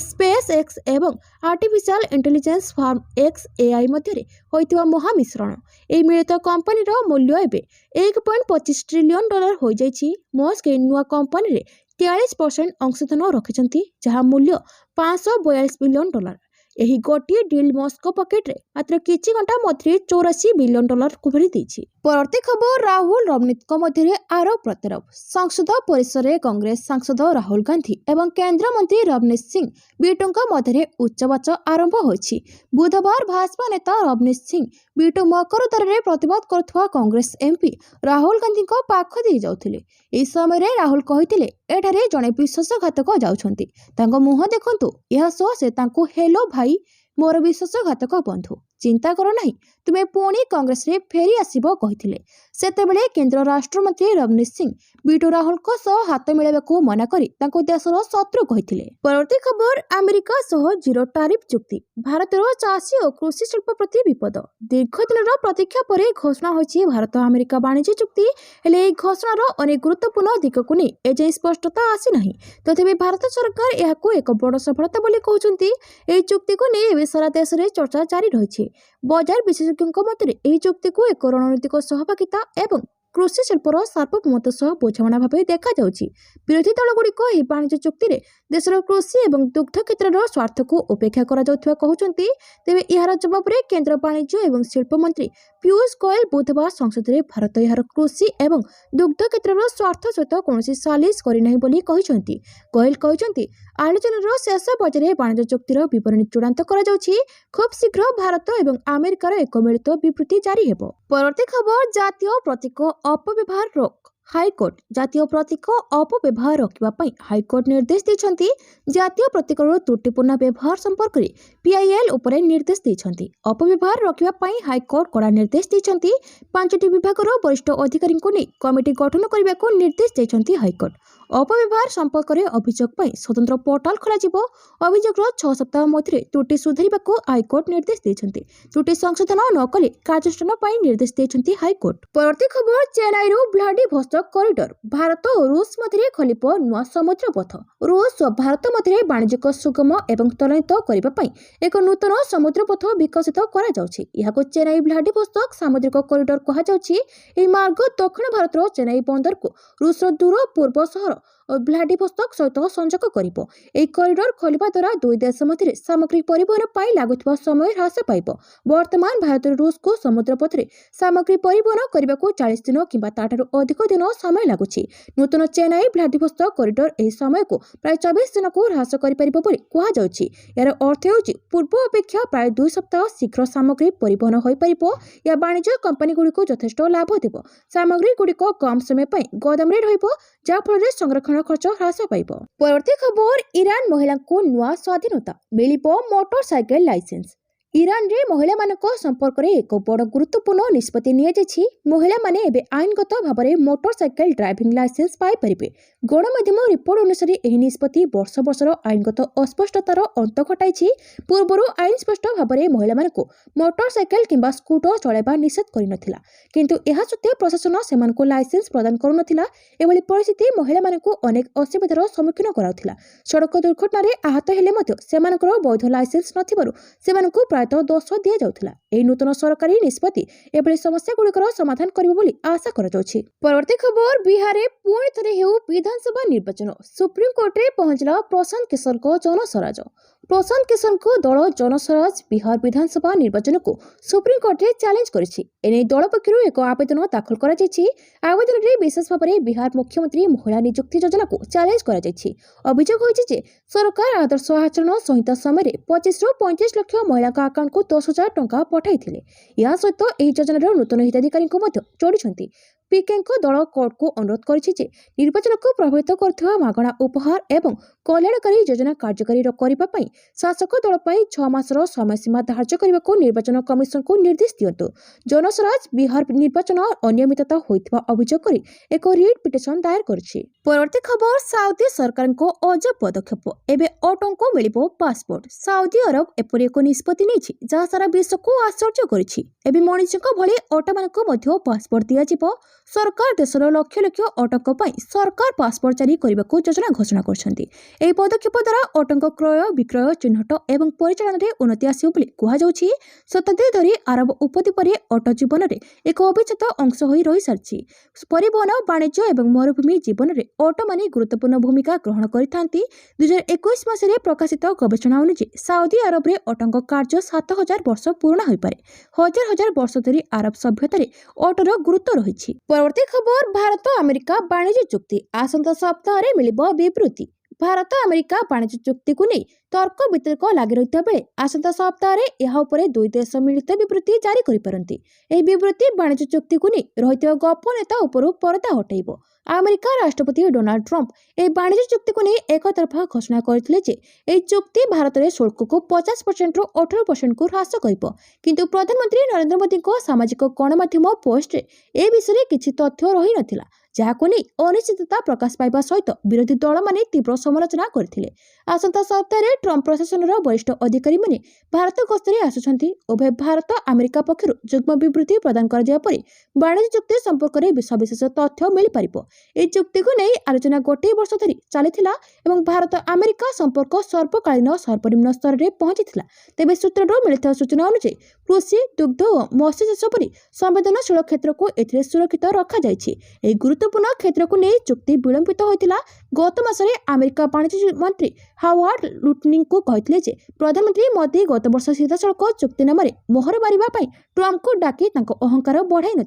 space X ଏବଂ ଆର୍ଟିଫିସିଆଲ ଇଣ୍ଟେଲିଜେନ୍ସ ଫାର୍ମ XAI ମଧ୍ୟରେ ହୋଇଥିବା ମହାମିଶ୍ରଣ। ଏହି ମିଳିତ କମ୍ପାନୀର ମୂଲ୍ୟ ଏବେ $1.25 ଟ୍ରିଲିୟନ ହୋଇଯାଇଛି। ମସ୍କ ଏହି ନୂଆ କମ୍ପାନୀରେ 43% ଅଂଶଧନ ରଖିଛନ୍ତି, ଯାହା ମୂଲ୍ୟ $542 ବିଲିୟନ। ଏହି ଗୋଟିଏ ଡିଲ୍ ମସ୍କୋ ପକେଟରେ ମାତ୍ର କିଛି ଘଣ୍ଟା ମଧ୍ୟରେ $84 ବିଲିୟନ ଭରି ଦେଇଛି। ପରବର୍ତ୍ତୀ ଖବର, ରାହୁଲ ରବନୀତଙ୍କ ମଧ୍ୟରେ ଆରୋପ ପ୍ରତ୍ୟାରୋପ। ସଂସଦ ପରିସରରେ କଂଗ୍ରେସ ସାଂସଦ ରାହୁଲ ଗାନ୍ଧୀ ଏବଂ କେନ୍ଦ୍ରମନ୍ତ୍ରୀ ରବନୀତ ସିଂ ବିଟୁଙ୍କ ମଧ୍ୟରେ ଉଚ୍ଚବାଚ ଆରମ୍ଭ ହୋଇଛି। ବୁଧବାର ଭାଜପା ନେତା ରବନୀତ ସିଂ ବିଟୁ ମକରଦ୍ୱାରରେ ପ୍ରତିବାଦ କରୁଥିବା କଂଗ୍ରେସ ଏମ୍ପି ରାହୁଲ ଗାନ୍ଧୀଙ୍କ ପାଖ ଦେଇ ଯାଉଥିଲେ। ଏହି ସମୟରେ ରାହୁଲ କହିଥିଲେ, ଏଠାରେ ଜଣେ ବିଶ୍ୱାସଘାତକ ଯାଉଛନ୍ତି, ତାଙ୍କ ମୁହଁ ଦେଖନ୍ତୁ। ଏହା ସହ ସେ ତାଙ୍କୁ ହେଲୋ ଭାଇ, ମୋର ବିଶ୍ୱାସଘାତକ ବନ୍ଧୁ, ଚିନ୍ତା କର ନାହିଁ, ତୁମେ ପୁଣି କଂଗ୍ରେସରେ ଫେରି ଆସିବ କହିଥିଲେ। ସେତେବେଳେ କେନ୍ଦ୍ର ରାଷ୍ଟ୍ରମନ୍ତ୍ରୀ ରବନୀତ ସିଂ ବିଟୁ ରାହୁଲଙ୍କ ସହ ହାତ ମିଳାଇବାକୁ ମନା କରି ତାଙ୍କୁ ଦେଶର ଶତ୍ରୁ କହିଥିଲେ। ପରବର୍ତ୍ତୀ ଖବର, ଆମେରିକା ସହ ଜିରୋ ଟାରିଫ ଚୁକ୍ତି, ଭାରତର ଚାଷୀ ଓ କୃଷି ଶିଳ୍ପ ପ୍ରତି ବିପଦ। ଦୀର୍ଘ ଦିନର ପ୍ରତୀକ୍ଷା ପରେ ଘୋଷଣା ହୋଇଛି ଭାରତ ଆମେରିକା ବାଣିଜ୍ୟ ଚୁକ୍ତି। ହେଲେ ଏହି ଘୋଷଣାର ଅନେକ ଗୁରୁତ୍ୱପୂର୍ଣ୍ଣ ଦିଗକୁ ନେଇ ଏଯାଏଁ ସ୍ପଷ୍ଟତା ଆସିନାହିଁ। ତଥାପି ଭାରତ ସରକାର ଏହାକୁ ଏକ ବଡ଼ ସଫଳତା ବୋଲି କହୁଛନ୍ତି। ଏହି ଚୁକ୍ତିକୁ ନେଇ ଏବେ ସାରା ଦେଶରେ ଚର୍ଚ୍ଚା ଜାରି ରହିଛି। ବଜାର ବିଶେଷଜ୍ଞଙ୍କ ମତରେ ଏହି ଚୁକ୍ତିକୁ ଏକ ରଣନୈତିକ ସହଭାଗିତା ଏବଂ କୃଷି ଶିଳ୍ପର ସାର୍ବଭୌମତ୍ୱ ସହ ବୁଝାମଣା ଭାବେ ଦେଖାଯାଉଛି। ବିରୋଧୀ ଦଳଗୁଡ଼ିକ ଏହି ବାଣିଜ୍ୟ ଚୁକ୍ତିରେ ଦେଶର କୃଷି ଏବଂ ଦୁଗ୍ଧ କ୍ଷେତ୍ରର ସ୍ୱାର୍ଥକୁ ଉପେକ୍ଷା କରାଯାଉଥିବା କହୁଛନ୍ତି। ତେବେ ଏହାର ଜବାବରେ କେନ୍ଦ୍ର ବାଣିଜ୍ୟ ଏବଂ ଶିଳ୍ପ ମନ୍ତ୍ରୀ ପୀୟୂଷ ଗୋୟଲ ବୁଧବାର ସଂସଦରେ ଭାରତ ଏହାର କୃଷି ଏବଂ ଦୁଗ୍ଧ କ୍ଷେତ୍ରର ସ୍ୱାର୍ଥ ସହିତ କୌଣସି ସାଲିସ କରିନାହିଁ ବୋଲି କହିଛନ୍ତି। ଗୋୟଲ କହିଛନ୍ତି, ଆଲୋଚନାର ଶେଷ ପର୍ଯ୍ୟାୟରେ ବାଣିଜ୍ୟ ଚୁକ୍ତିର ବିବରଣୀ ଚୂଡ଼ାନ୍ତ କରାଯାଉଛି। ଖୁବ୍ ଶୀଘ୍ର ଭାରତ ଏବଂ ଆମେରିକାର ଏକ ମିଳିତ ବିବୃତ୍ତି ଜାରି ହେବ। ପରବର୍ତ୍ତୀ ଖବର, ଜାତୀୟ ପ୍ରତୀକ ଅପବ୍ୟବହାର ରୋକ। ହାଇକୋର୍ଟ ଜାତୀୟ ପ୍ରତୀକ ଅପବ୍ୟବହାର ରୋକିବା ପାଇଁ ହାଇକୋର୍ଟ ନିର୍ଦ୍ଦେଶ ଦେଇଛନ୍ତି। ଜାତୀୟ ପ୍ରତୀକର ତ୍ରୁଟିପୂର୍ଣ୍ଣ ବ୍ୟବହାର ସମ୍ପର୍କରେ PIL ଉପରେ ନିର୍ଦ୍ଦେଶ ଦେଇଛନ୍ତି। ଅପବ୍ୟବହାର ରୋକିବା ପାଇଁ ହାଇକୋର୍ଟ କଡ଼ା ନିର୍ଦ୍ଦେଶ ଦେଇଛନ୍ତି। 5ଟି ବିଭାଗର ବରିଷ୍ଠ ଅଧିକାରୀଙ୍କୁ ନେଇ କମିଟି ଗଠନ କରିବାକୁ ନିର୍ଦ୍ଦେଶ ଦେଇଛନ୍ତି ହାଇକୋର୍ଟ। ଅପବ୍ୟବହାର ସମ୍ପର୍କରେ ଅଭିଯୋଗ ପାଇଁ ସ୍ୱତନ୍ତ୍ର ପୋର୍ଟାଲ ଖୋଲାଯିବ। ଅଭିଯୋଗର 6 ସପ୍ତାହ ମଧ୍ୟରେ ତ୍ରୁଟି ସୁଧାରିବାକୁ ହାଇକୋର୍ଟ ନିର୍ଦ୍ଦେଶ ଦେଇଛନ୍ତି। ତ୍ରୁଟି ସଂଶୋଧନ ନ କଲେ କାର୍ଯ୍ୟାନୁଷ୍ଠାନ ପାଇଁ ନିର୍ଦ୍ଦେଶ ଦେଇଛନ୍ତି ହାଇକୋର୍ଟ। ପରବର୍ତ୍ତୀ ଖବର, ଚେନ୍ନାଇରୁ ଭ୍ଲାଡିଭୋଷ୍ଟକ କରିଡର, ଭାରତ ଓ ରୁଷ ମଧ୍ୟରେ ଖୋଲିବ ନୂଆ ସମୁଦ୍ର ପଥ। ରୁଷ ଓ ଭାରତ ମଧ୍ୟରେ ବାଣିଜ୍ୟକୁ ସୁଗମ ଏବଂ ତ୍ୱରାନ୍ୱିତ କରିବା ପାଇଁ ଏକ ନୂତନ ସମୁଦ୍ର ପଥ ବିକଶିତ କରାଯାଉଛି। ଏହାକୁ ଚେନ୍ନାଇ ଭ୍ଲାଡିଭୋଷ୍ଟକ ସାମୁଦ୍ରିକ କରିଡର କୁହାଯାଉଛି। ଏହି ମାର୍ଗ ଦକ୍ଷିଣ ଭାରତର ଚେନ୍ନାଇ ବନ୍ଦରକୁ ରୁଷର ଦୂର ପୂର୍ବ ସହର ଓ ଭ୍ଲାଡିଭୋଷ୍ଟକ୍ ସହିତ ସଂଯୋଗ କରିବ। ଏହି କରିଡର ଖୋଲିବା ଦ୍ୱାରା ଦୁଇ ଦେଶ ମଧ୍ୟରେ ସାମଗ୍ରୀ ପରିବହନ ପାଇଁ ଲାଗୁଥିବା ସମୟ ହ୍ରାସ ପାଇବ। ବର୍ତ୍ତମାନ ଭାରତରୁ ରୁଷକୁ ସମୁଦ୍ର ପଥରେ ସାମଗ୍ରୀ ପରିବହନ କରିବାକୁ 40 ଦିନ କିମ୍ବା ତାଠାରୁ ଅଧିକ ଦିନ ସମୟ ଲାଗୁଛି। ନୂତନ ଚେନ୍ନାଇ ଭ୍ଲାଡିଭୋଷ୍ଟକ୍ କରିଡର ଏହି ସମୟକୁ ପ୍ରାୟ 24 ଦିନକୁ ହ୍ରାସ କରିପାରିବ ବୋଲି କୁହାଯାଉଛି। ଏହାର ଅର୍ଥ ହେଉଛି ପୂର୍ବ ଅପେକ୍ଷା ପ୍ରାୟ 2 ସପ୍ତାହ ଶୀଘ୍ର ସାମଗ୍ରୀ ପରିବହନ ହୋଇପାରିବ। ଏହା ବାଣିଜ୍ୟ କମ୍ପାନୀଗୁଡ଼ିକୁ ଯଥେଷ୍ଟ ଲାଭ ଦେବ। ସାମଗ୍ରୀଗୁଡ଼ିକ କମ୍ ସମୟ ପାଇଁ ଗୋଦାମରେ ରହିବ, ଯାହାଫଳରେ ସଂରକ୍ଷଣ ଖର୍ଚ୍ଚ ହ୍ରାସ ପାଇବ। ପରବର୍ତ୍ତୀ ଖବର, ଇରାନ ମହିଳାଙ୍କୁ ନୂଆ ସ୍ୱାଧୀନତା, ମିଳିବ ମୋଟର ସାଇକେଲ ଲାଇସେନ୍ସ। ଇରାନରେ ମହିଳାମାନଙ୍କ ସମ୍ପର୍କରେ ଏକ ବଡ଼ ଗୁରୁତ୍ୱପୂର୍ଣ୍ଣ ନିଷ୍ପତ୍ତି ନିଆଯାଇଛି। ମହିଳାମାନେ ଏବେ ଆଇନଗତ ଭାବରେ ମୋଟର ସାଇକେଲ ଡ୍ରାଇଭିଂ ଲାଇସେନ୍ସ ପାଇପାରିବେ। ଗଣମାଧ୍ୟମ ରିପୋର୍ଟ ଅନୁସାରେ ଏହି ନିଷ୍ପତ୍ତି ବର୍ଷ ବର୍ଷର ଆଇନଗତ ଅସ୍ପଷ୍ଟତାର ଅନ୍ତ ଘଟାଇଛି। ପୂର୍ବରୁ ଆଇନ ସ୍ପଷ୍ଟ ଭାବରେ ମହିଳାମାନଙ୍କୁ ମୋଟର ସାଇକେଲ କିମ୍ବା ସ୍କୁଟର ଚଳାଇବା ନିଷେଧ କରିନଥିଲା, କିନ୍ତୁ ଏହା ସତ୍ତ୍ୱେ ପ୍ରଶାସନ ସେମାନଙ୍କୁ ଲାଇସେନ୍ସ ପ୍ରଦାନ କରୁନଥିଲା। ଏଭଳି ପରିସ୍ଥିତି ମହିଳାମାନଙ୍କୁ ଅନେକ ଅସୁବିଧାର ସମ୍ମୁଖୀନ କରାଉଥିଲା। ସଡ଼କ ଦୁର୍ଘଟଣାରେ ଆହତ ହେଲେ ମଧ୍ୟ ସେମାନଙ୍କର ବୈଧ ଲାଇସେନ୍ସ ନଥିବାରୁ ସେମାନଙ୍କୁ ପ୍ରାୟତଃ ଦୋଷ ଦିଆଯାଉଥିଲା। ଏହି ନୂତନ ସରକାରୀ ନିଷ୍ପତ୍ତି ଏଭଳି ସମସ୍ୟାଗୁଡ଼ିକର ସମାଧାନ କରିବ ବୋଲି ଆଶା କରାଯାଉଛି। ପରବର୍ତ୍ତୀ ଖବର, ବିହାରରେ ପୁଣି ଥରେ ହେଉ ବିଧାନସଭା ନିର୍ବାଚନ, ସୁପ୍ରିମକୋର୍ଟରେ ପହଞ୍ଚିଲା ପ୍ରଶାନ୍ତ କିଶୋରଙ୍କ ଜନସ୍ୱରାଜ। ପ୍ରଶାନ୍ତ କିଶୋରଙ୍କ ଦଳ ଜନସ୍ୱରାଜ ବିହାର ବିଧାନସଭା ନିର୍ବାଚନକୁ ସୁପ୍ରିମକୋର୍ଟରେ ଚ୍ୟାଲେଞ୍ଜ କରିଛି। ଏନେଇ ଦଳ ପକ୍ଷରୁ ଏକ ଆବେଦନ ଦାଖଲ କରାଯାଇଛି। ଆବେଦନରେ ବିଶେଷ ଭାବରେ ବିହାର ମୁଖ୍ୟମନ୍ତ୍ରୀ ମହିଳା ନିଯୁକ୍ତି ଯୋଜନାକୁ ଚ୍ୟାଲେଞ୍ଜ କରାଯାଇଛି। ଅଭିଯୋଗ ହୋଇଛି ଯେ ସରକାର ଆଦର୍ଶ ଆଚରଣ ସଂହିତା ସମୟରେ 25ରୁ 35 ଲକ୍ଷ ମହିଳାଙ୍କ ଆକାଉଣ୍ଟକୁ 10,000 ଟଙ୍କା ପଠାଇଥିଲେ। ଏହା ସହିତ ଏହି ଯୋଜନାର ନୂତନ ହିତାଧିକାରୀଙ୍କୁ ମଧ୍ୟ ଯୋଡ଼ିଛନ୍ତି। ପିକେଙ୍କ ଦଳ କୋର୍ଟକୁ ଅନୁରୋଧ କରିଛି ଯେ ନିର୍ବାଚନକୁ ପ୍ରଭାବିତ କରୁଥିବା ମାଗଣା ଉପହାର ଏବଂ କଲ୍ୟାଣକାରୀ ଯୋଜନା କାର୍ଯ୍ୟକାରୀ କରିବା ପାଇଁ ଶାସକ ଦଳ ପାଇଁ 6 ମାସର ସମୟସୀମା ଧାର୍ଯ୍ୟ କରିବାକୁ ନିର୍ବାଚନ କମିଶନକୁ ନିର୍ଦ୍ଦେଶ ଦିଅନ୍ତୁ। ଜନସ୍ୱରାଜ ବିହାର ନିର୍ବାଚନ ଅନିୟମିତତା ହୋଇଥିବା ଅଭିଯୋଗ କରି ଏକ ରିଟ୍ ପିଟିସନ ଦାୟର କରିଛି। ପରବର୍ତ୍ତୀ ଖବର, ସାଉଦି ସରକାରଙ୍କ ଅଜବ ପଦକ୍ଷେପ, ଏବେ ଅଟୋଙ୍କୁ ମିଳିବ ପାସପୋର୍ଟ। ସାଉଦି ଆରବ ଏପରି ଏକ ନିଷ୍ପତ୍ତି ନେଇଛି ଯାହା ସାରା ବିଶ୍ୱକୁ ଆଶ୍ଚର୍ଯ୍ୟ କରିଛି। ଏବେ ମଣିଷଙ୍କ ଭଳି ଅଟୋମାନଙ୍କୁ ମଧ୍ୟ ପାସପୋର୍ଟ ଦିଆଯିବ। ସରକାର ଦେଶର ଲକ୍ଷ ଲକ୍ଷ ଅଟୋଙ୍କ ପାଇଁ ସରକାର ପାସପୋର୍ଟ ଜାରି କରିବାକୁ ଯୋଜନା ଘୋଷଣା କରିଛନ୍ତି। ଏହି ପଦକ୍ଷେପ ଦ୍ୱାରା ଅଟୋଙ୍କ କ୍ରୟ ବିକ୍ରୟ, ଚିହ୍ନଟ ଏବଂ ପରିଚାଳନାରେ ଉନ୍ନତି ଆସିବ ବୋଲି କୁହାଯାଉଛି। ଶତାବ୍ଦୀ ଧରି ଆରବ ଉପଦ୍ୱୀପରେ ଅଟୋ ଜୀବନରେ ଏକ ଅବିଚ୍ଛେଦ ଅଂଶ ହୋଇ ରହିସାରିଛି। ପରିବହନ, ବାଣିଜ୍ୟ ଏବଂ ମରୁଭୂମି ଜୀବନରେ ଅଟୋମାନେ ଗୁରୁତ୍ୱପୂର୍ଣ୍ଣ ଭୂମିକା ଗ୍ରହଣ କରିଥାନ୍ତି। 2021 ମସିହାରେ ପ୍ରକାଶିତ ଗବେଷଣା ଅନୁଯାୟୀ ସାଉଦି ଆରବରେ ଅଟୋଙ୍କ କାର୍ଯ୍ୟ 7,000 ବର୍ଷ ପୁରୁଣା ହୋଇପାରେ। ହଜାର ହଜାର ବର୍ଷ ଧରି ଆରବ ସଭ୍ୟତାରେ ଅଟୋର ଗୁରୁତ୍ୱ ରହିଛି। ପରବର୍ତ୍ତୀ ଖବର, ଭାରତ ଆମେରିକା ବାଣିଜ୍ୟ ଚୁକ୍ତି, ଆସନ୍ତା ସପ୍ତାହରେ ମିଳିବ ବିବୃତ୍ତି। ଭାରତ ଆମେରିକା ବାଣିଜ୍ୟ ଚୁକ୍ତିକୁ ନେଇ ତର୍କ ବିତର୍କ ଲାଗି ରହିଥିବା ବେଳେ ଆସନ୍ତା ସପ୍ତାହରେ ଏହା ଉପରେ ଦୁଇ ଦେଶ ମିଳିତ ବିବୃତ୍ତି ଜାରି କରିପାରନ୍ତି। ଏହି ବିବୃତ୍ତି ବାଣିଜ୍ୟ ଚୁକ୍ତିକୁ ନେଇ ରହିଥିବା ଗୋପନୀୟତା ଉପରୁ ପରଦା ହଟାଇବ। ଆମେରିକା ରାଷ୍ଟ୍ରପତି ଡୋନାଲ୍ଡ ଟ୍ରମ୍ପ ଏହି ବାଣିଜ୍ୟ ଚୁକ୍ତିକୁ ନେଇ ଏକତରଫା ଘୋଷଣା କରିଥିଲେ ଯେ ଏହି ଚୁକ୍ତି ଭାରତରେ ଶୁଳ୍କକୁ 50%ରୁ 18%କୁ ହ୍ରାସ କରିବ। କିନ୍ତୁ ପ୍ରଧାନମନ୍ତ୍ରୀ ନରେନ୍ଦ୍ର ମୋଦିଙ୍କ ସାମାଜିକ ଗଣମାଧ୍ୟମ ପୋଷ୍ଟରେ ଏ ବିଷୟରେ କିଛି ତଥ୍ୟ ରହିନଥିଲା, ଯାହାକୁ ନେଇ ଅନିଶ୍ଚିତତା ପ୍ରକାଶ ପାଇବା ସହିତ ବିରୋଧୀ ଦଳମାନେ ତୀବ୍ର ସମାଲୋଚନା କରିଥିଲେ। ଆସନ୍ତା ସପ୍ତାହରେ ଟ୍ରମ୍ପ ପ୍ରଶାସନର ବରିଷ୍ଠ ଅଧିକାରୀମାନେ ଭାରତ ଗସ୍ତରେ ଆସୁଛନ୍ତି। ଉଭୟ ଭାରତ ଆମେରିକା ପକ୍ଷରୁ ଯୁଗ୍ମ ବିବୃତ୍ତି ପ୍ରଦାନ କରାଯିବା ପରେ ବାଣିଜ୍ୟ ଚୁକ୍ତି ସମ୍ପର୍କରେ ସବିଶେଷ ତଥ୍ୟ ମିଳିପାରିବ। ଏହି ଚୁକ୍ତିକୁ ନେଇ ଆଲୋଚନା ଗୋଟିଏ ବର୍ଷ ଧରି ଚାଲିଥିଲା ଏବଂ ଭାରତ ଆମେରିକା ସମ୍ପର୍କ ସର୍ବକାଳୀନ ସର୍ବନିମ୍ନ ସ୍ତରରେ ପହଞ୍ଚିଥିଲା। ତେବେ ସୂତ୍ରରୁ ମିଳିଥିବା ସୂଚନା ଅନୁଯାୟୀ କୃଷି, ଦୁଗ୍ଧ ଓ ମତ୍ସ୍ୟ ଚାଷ ପରି ସମ୍ବେଦନଶୀଳ କ୍ଷେତ୍ରକୁ ଏଥିରେ ସୁରକ୍ଷିତ ରଖାଯାଇଛି। ଏହି ଗୁରୁତ୍ୱପୂର୍ଣ୍ଣ କ୍ଷେତ୍ରକୁ ନେଇ ଚୁକ୍ତି ବିଳମ୍ବିତ ହୋଇଥିଲା। ଗତ ମାସରେ ଆମେରିକା ବାଣିଜ୍ୟ ମନ୍ତ୍ରୀ ହାୱାର୍ଡ ଲୁଟନିଙ୍କୁ କହିଥିଲେ ଯେ ପ୍ରଧାନମନ୍ତ୍ରୀ ମୋଦି ଗତ ବର୍ଷ ସିଧାସଳଖ ଚୁକ୍ତିନାମାରେ ମୋହର ମାରିବା ପାଇଁ ଟ୍ରମ୍ପଙ୍କୁ ଡାକି ତାଙ୍କ ଅହଙ୍କାର ବଢ଼ାଇ